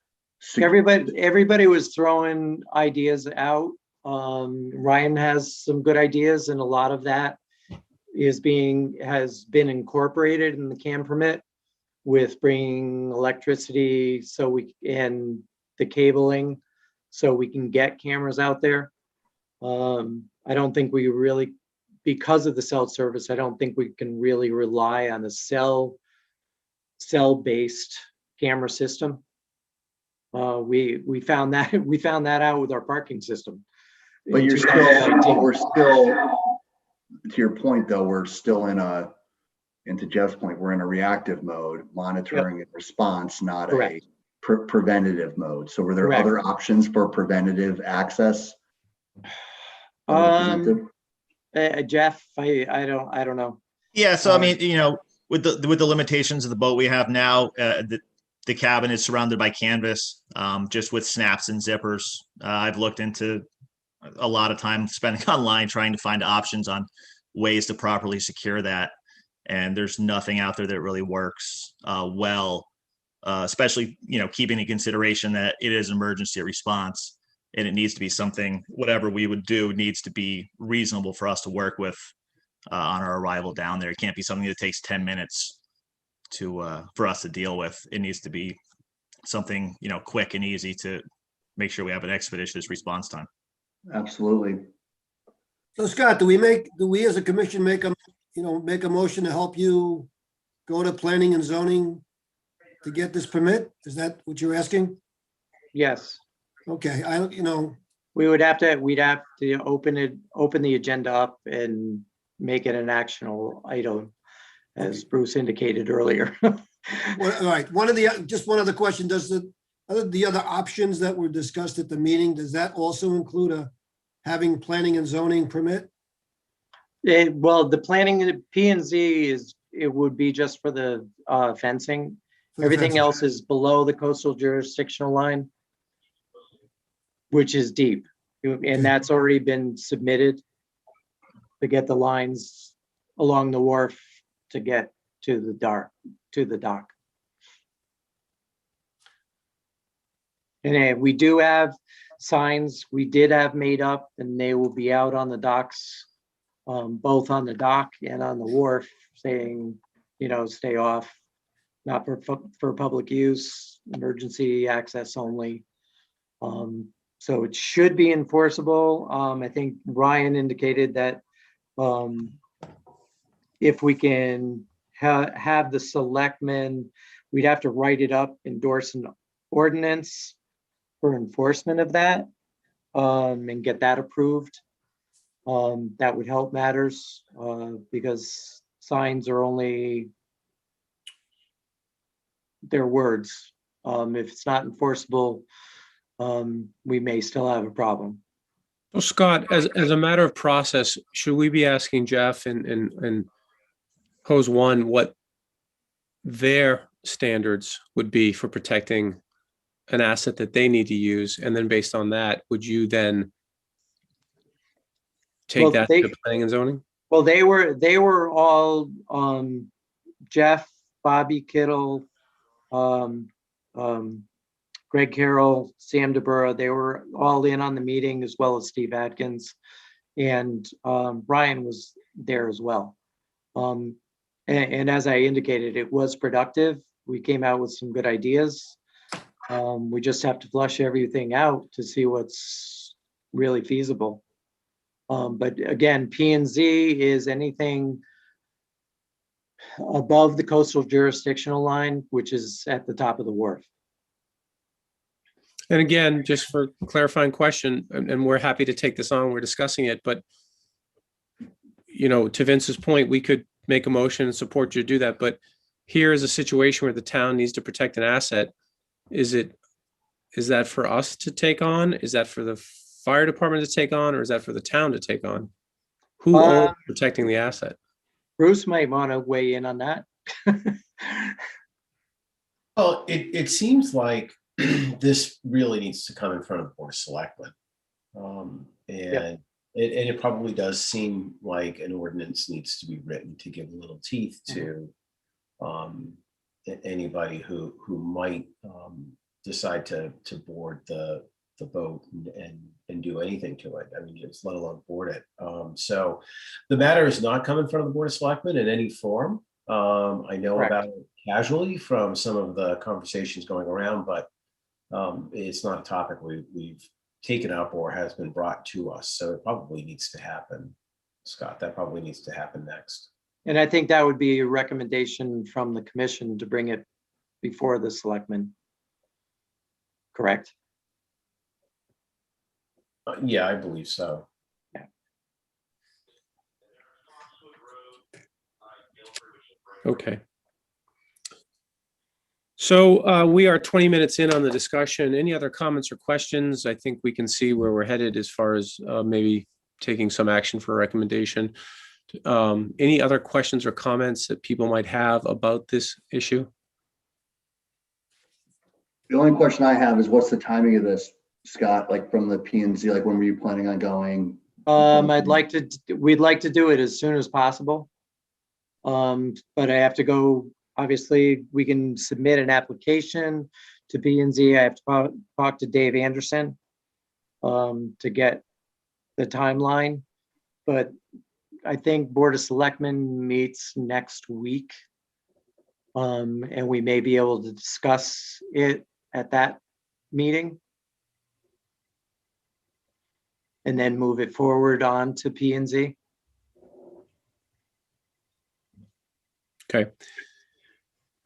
Everybody was throwing ideas out. Ryan has some good ideas, and a lot of that has been incorporated in the CAM permit with bringing electricity and the cabling so we can get cameras out there. I don't think we really, because of the cell service, I don't think we can really rely on a cell-based camera system. We found that out with our parking system. But we're still, to your point though, we're still and to Jeff's point, we're in a reactive mode, monitoring and response, not a preventative mode. So were there other options for preventative access? Jeff, I don't know. Yeah, so I mean, you know, with the limitations of the boat we have now, the cabin is surrounded by canvas, just with snaps and zippers. I've looked into a lot of time spending online trying to find options on ways to properly secure that. And there's nothing out there that really works well, especially, you know, keeping in consideration that it is an emergency response and it needs to be something, whatever we would do needs to be reasonable for us to work with on our arrival down there. It can't be something that takes 10 minutes for us to deal with. It needs to be something, you know, quick and easy to make sure we have an expeditious response time. Absolutely. So Scott, do we as a commission make a motion to help you go to planning and zoning to get this permit? Is that what you're asking? Yes. Okay, we'd have to open the agenda up and make it an actionable item, as Bruce indicated earlier. All right, just one other question. Does the other options that were discussed at the meeting, does that also include having planning and zoning permit? Well, the planning, the P&Z it would be just for the fencing. Everything else is below the coastal jurisdictional line, which is deep. And that's already been submitted to get the lines along the wharf to get to the dock. And we do have signs we did have made up, and they will be out on the docks, both on the dock and on the wharf, saying, you know, stay off, not for public use, emergency access only. So it should be enforceable. I think Ryan indicated that if we can have the selectmen, we'd have to write it up, endorse an ordinance for enforcement of that, and get that approved. That would help matters, because signs are only their words. If it's not enforceable, we may still have a problem. So Scott, as a matter of process, should we be asking Jeff and Hose One what their standards would be for protecting an asset that they need to use? And then based on that, would you then take that to planning and zoning? Well, they were all Jeff, Bobby Kittle, Greg Carroll, Sam DeBurra, they were all in on the meeting, as well as Steve Atkins, and Brian was there as well. And as I indicated, it was productive. We came out with some good ideas. We just have to flush everything out to see what's really feasible. But again, P and Z is anything above the coastal jurisdictional line, which is at the top of the wharf. And again, just for clarifying question, and we're happy to take this on, we're discussing it, but to Vince's point, we could make a motion and support you to do that, but here is a situation where the town needs to protect an asset. Is that for us to take on? Is that for the fire department to take on, or is that for the town to take on? Who owns protecting the asset? Bruce might want to weigh in on that. Well, it seems like this really needs to come in front of the Board of Selectmen. And it probably does seem like an ordinance needs to be written to give a little teeth to anybody who might decide to board the boat and do anything to it. I mean, just let alone board it. So the matter is not come in front of the Board of Selectmen in any form. I know Correct. about it casually from some of the conversations going around, but it's not a topic we've taken up or has been brought to us. So it probably needs to happen, Scott. That probably needs to happen next. And I think that would be a recommendation from the commission to bring it before the selectmen. Correct? Yeah, I believe so. Okay. So we are 20 minutes in on the discussion. Any other comments or questions? I think we can see where we're headed as far as maybe taking some action for a recommendation. Any other questions or comments that people might have about this issue? The only question I have is what's the timing of this, Scott, like from the P and Z, like when were you planning on going? We'd like to do it as soon as possible. But I have to go, obviously, we can submit an application to P and Z. I have to talk to Dave Anderson to get the timeline. But I think Board of Selectmen meets next week. And we may be able to discuss it at that meeting. And then move it forward on to P and Z. Okay.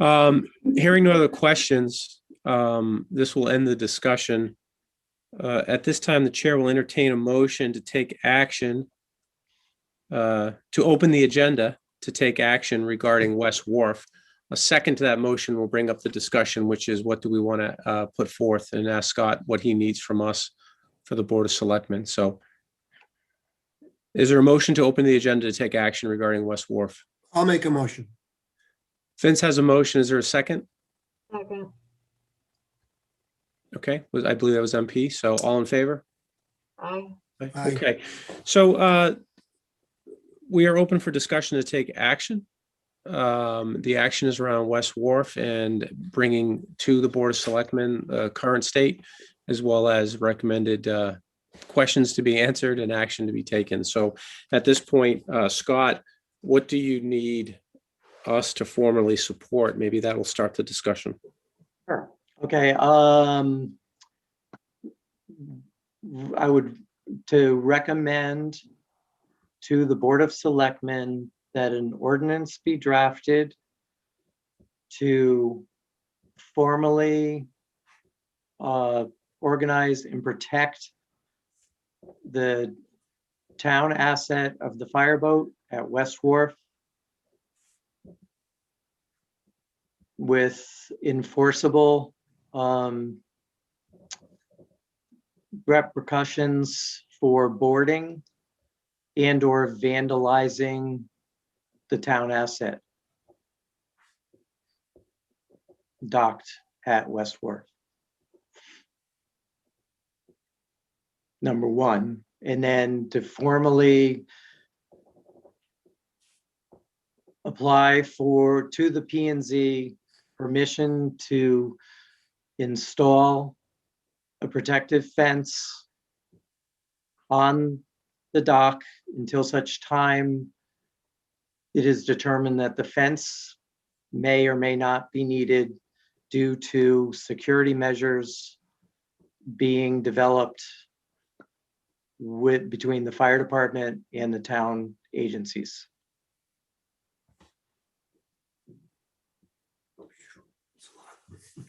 Hearing no other questions, this will end the discussion. At this time, the chair will entertain a motion to take action, to open the agenda to take action regarding West Wharf. A second to that motion will bring up the discussion, which is what do we want to put forth, and ask Scott what he needs from us for the Board of Selectmen. So is there a motion to open the agenda to take action regarding West Wharf? I'll make a motion. Vince has a motion. Is there a second? Second. Okay, I believe that was MP. So all in favor? Aye. Aye. Okay, so we are open for discussion to take action. The action is around West Wharf and bringing to the Board of Selectmen current state, as well as recommended questions to be answered and action to be taken. So at this point, Scott, what do you need us to formally support? Maybe that will start the discussion. Sure. Okay. I would recommend to the Board of Selectmen that an ordinance be drafted to formally organize and protect the town asset of the fireboat at West Wharf with enforceable repercussions for boarding and or vandalizing the town asset docked at West Wharf. Number one, and then to formally apply to the P and Z permission to install a protective fence on the dock until such time it is determined that the fence may or may not be needed due to security measures being developed between the fire department and the town agencies.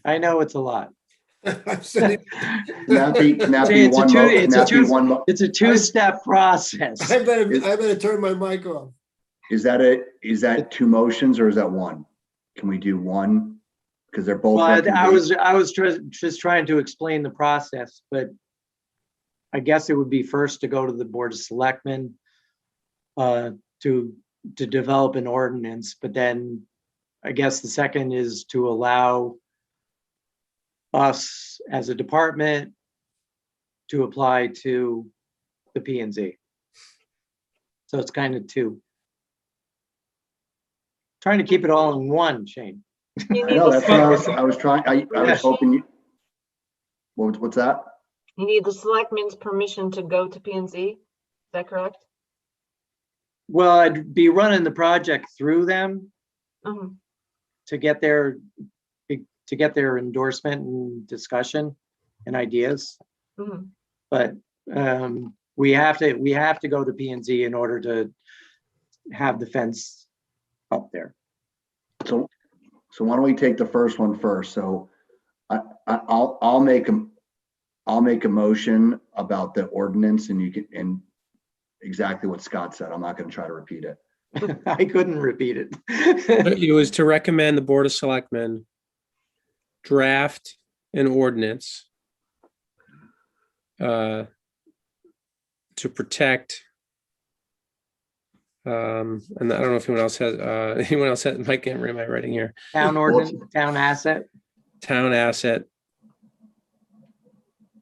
I know it's a lot. I'm sitting- Can that be It's a one? two- Can it's a that be two- one? It's a two-step process. I better turn my mic off. Is that two motions or is that one? Can we do one? Because they're both. Well, I recommendations. was just trying to explain the process, but I guess it would be first to go to the Board of Selectmen to develop an ordinance, but then I guess the second is to allow us as a department to apply to the P and Z. So it's kind of two. Trying to keep it all in one, Shane. You I need know, the that's what select- I was trying, I was hoping you. What's that? you need the selectmen's permission to go to P and Z. Is that correct? Well, I'd be running the project through them Mhm. to get their endorsement and discussion and ideas. Mhm. But we have to go to P and Z in order to have the fence up there. So why don't we take the first one first? So I'll make a motion about the ordinance and you can, and exactly what Scott said. I'm not going to try to repeat it. I couldn't repeat it. It was to recommend the Board of Selectmen draft an ordinance to protect, and I don't know if anyone else has, I can't read my writing here, Town ordinance, town asset, town asset,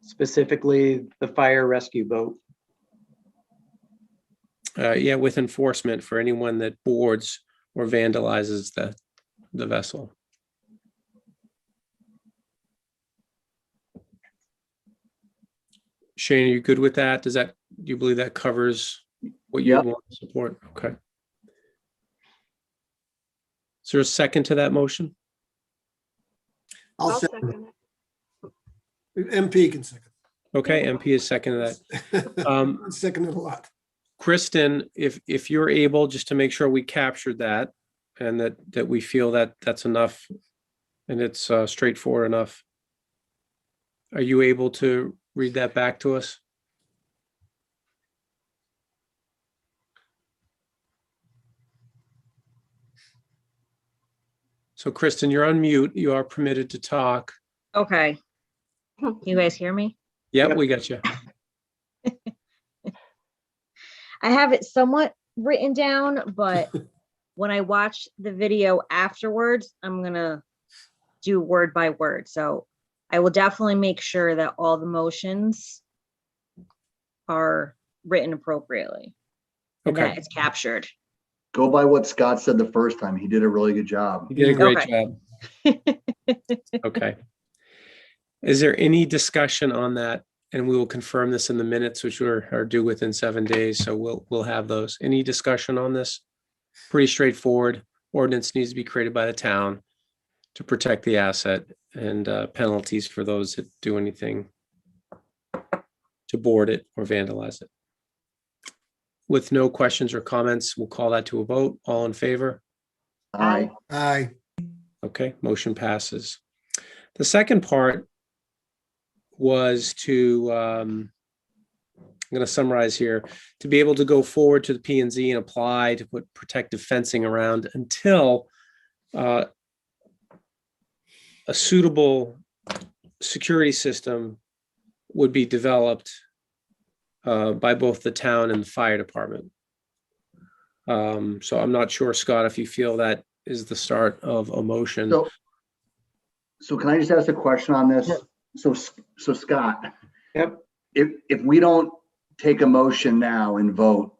specifically the fire rescue boat. yeah, with enforcement for anyone that boards or vandalizes the vessel. Shane, are you good with that? Do you believe that covers what you Yep. want to support? Okay. Is there a second to that motion? I'll I'll second second it. it. MP can second. Okay, MP is second to that. Second it a lot. Kristen, if you're able, just to make sure we captured that and that we feel that that's enough and it's straightforward enough. Are you able to read that back to us? So Kristen, you're on mute. You are permitted to talk. Okay. Can you guys hear me? Yep, Yep. we got you. I have it somewhat written down, but when I watch the video afterwards, I'm gonna do word by word. So I will definitely make sure that all the motions are written appropriately and that Okay, it's captured. Go by what Scott said the first time. He did a really good job. you did a great Okay. job. Okay. Is there any discussion on that? And we will confirm this in the minutes, which are due within 7 days. So we'll have those. Any discussion on this? Pretty straightforward. Ordinance needs to be created by the town to protect the asset and penalties for those that do anything to board it or vandalize it. With no questions or comments, we'll call that to a vote. All in favor? Aye. Aye. Okay, motion passes. The second part was to, I'm going to summarize here, to be able to go forward to the P and Z and apply to put protective fencing around until a suitable security system would be developed by both the town and the fire department. So I'm not sure, Scott, if you feel that is the start of a motion. So can I just ask a question on this? Sure. So Scott, Yep. if we don't take a motion now and vote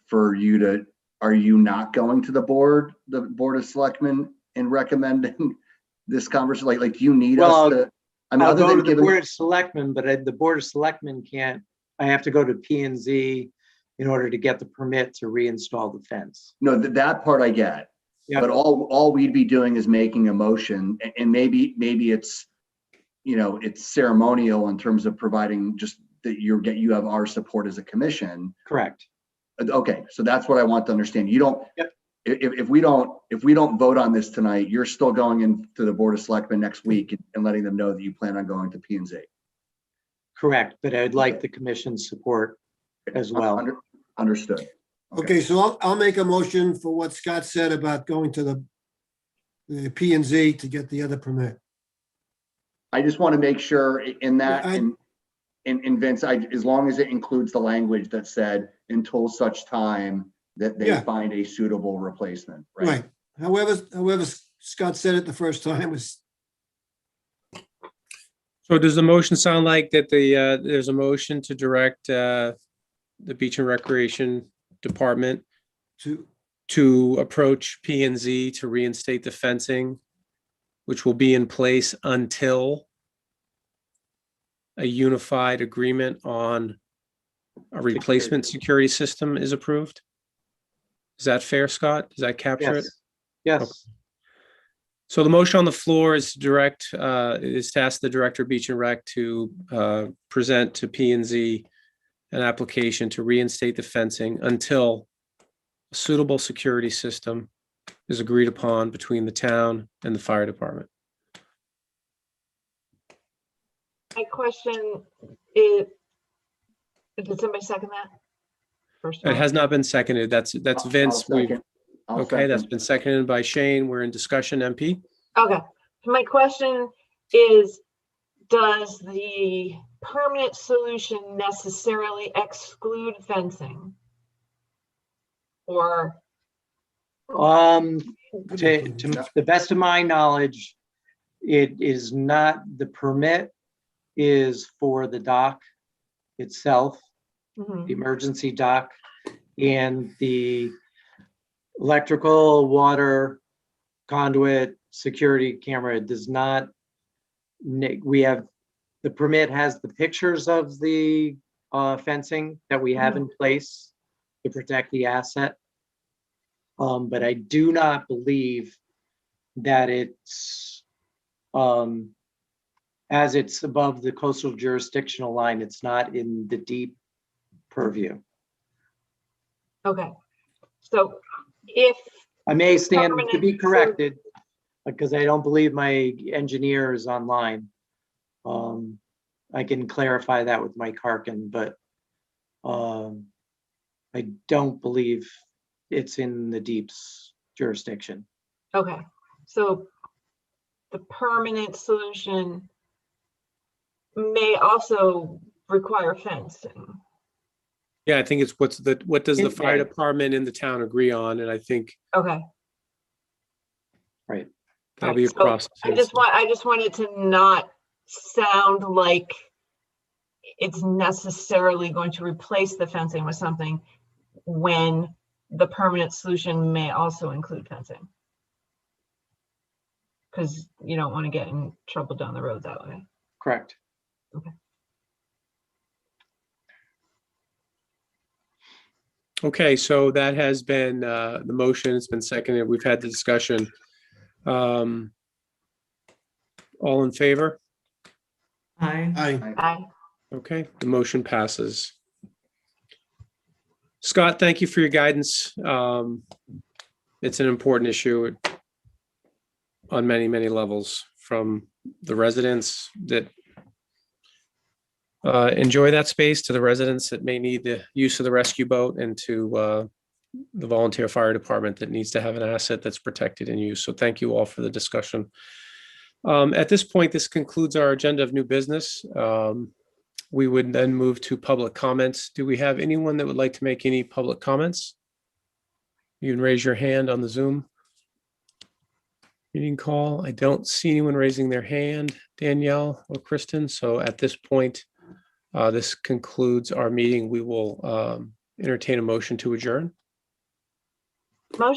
for you to, are you not going to the Board of Selectmen and recommending this conversation? Like, do you need Well, us to? I mean, I'll other go than to the giving, Board of Selectmen, but the Board of Selectmen can't, I have to go to P and Z in order to get the permit to reinstall the fence. No, that part I get. Yep. But all we'd be doing is making a motion, and maybe it's, it's ceremonial in terms of providing just that you have our support as a commission. Correct. Okay, so that's what I want to understand. You don't, Yep. if we don't vote on this tonight, you're still going into the Board of Selectmen next week and letting them know that you plan on going to P&Z. Correct, but I'd like the commission's support as well. Understood. Okay, so I'll make a motion for what Scott said about going to the P and Z to get the other permit. I just want to make sure in that, Yeah, in Vince, as long as it includes the language that said until such time that they Yeah. find a suitable replacement, right? Right. However Scott said it the first time was, So does the motion sound like that there's a motion to direct the Beach and Recreation Department to approach P and Z to reinstate the fencing, which will be in place until a unified agreement on a replacement security system is approved? Is that fair, Scott? Does that capture it? Yes. Okay. So the motion on the floor is to ask the Director of Beach and Rec to present to P and Z an application to reinstate the fencing until a suitable security system is agreed upon between the town and the fire department. My question is, did somebody second that? First of It all? has not been seconded. That's Vince. I'll Okay, that's second. been seconded by Shane. We're in discussion, MP. Okay, so my question is, does the permanent solution necessarily exclude fencing? Or, To the best of my knowledge, it is not, the permit is for the dock itself, the emergency dock, and the electrical, water, conduit, security camera does not, the permit has the pictures of the fencing that we have in place to protect the asset. But I do not believe that it's, as it's above the coastal jurisdictional line, it's not in the deep purview. okay, so if, I may stand to be Permanent corrected because I don't believe my engineer is online. I can clarify that with Mike Harkin, but I don't believe it's in the deep's jurisdiction. okay, so the permanent solution may also require fencing. Yeah, I think it's what does the It fire may. department and the town agree on? And I think Okay. Right. that'll be a So process. I just want it to not sound like it's necessarily going to replace the fencing with something when the permanent solution may also include fencing. Because you don't want to get in trouble down the road that way. Correct. Okay, so that has been the motion. It's been seconded. We've had the discussion. All in favor? aye. Aye. Okay, the motion passes. Scott, thank you for your guidance. It's an important issue on many, many levels, from the residents that enjoy that space to the residents that may need the use of the rescue boat, and to the volunteer fire department that needs to have an asset that's protected and used. So thank you all for the discussion. At this point, this concludes our agenda of new business. We would then move to public comments. Do we have anyone that would like to make any public comments? You can raise your hand on the Zoom meeting call. I don't see anyone raising their hand, Danielle or Kristen. So at this point, this concludes our meeting. We will entertain a motion to adjourn. Motion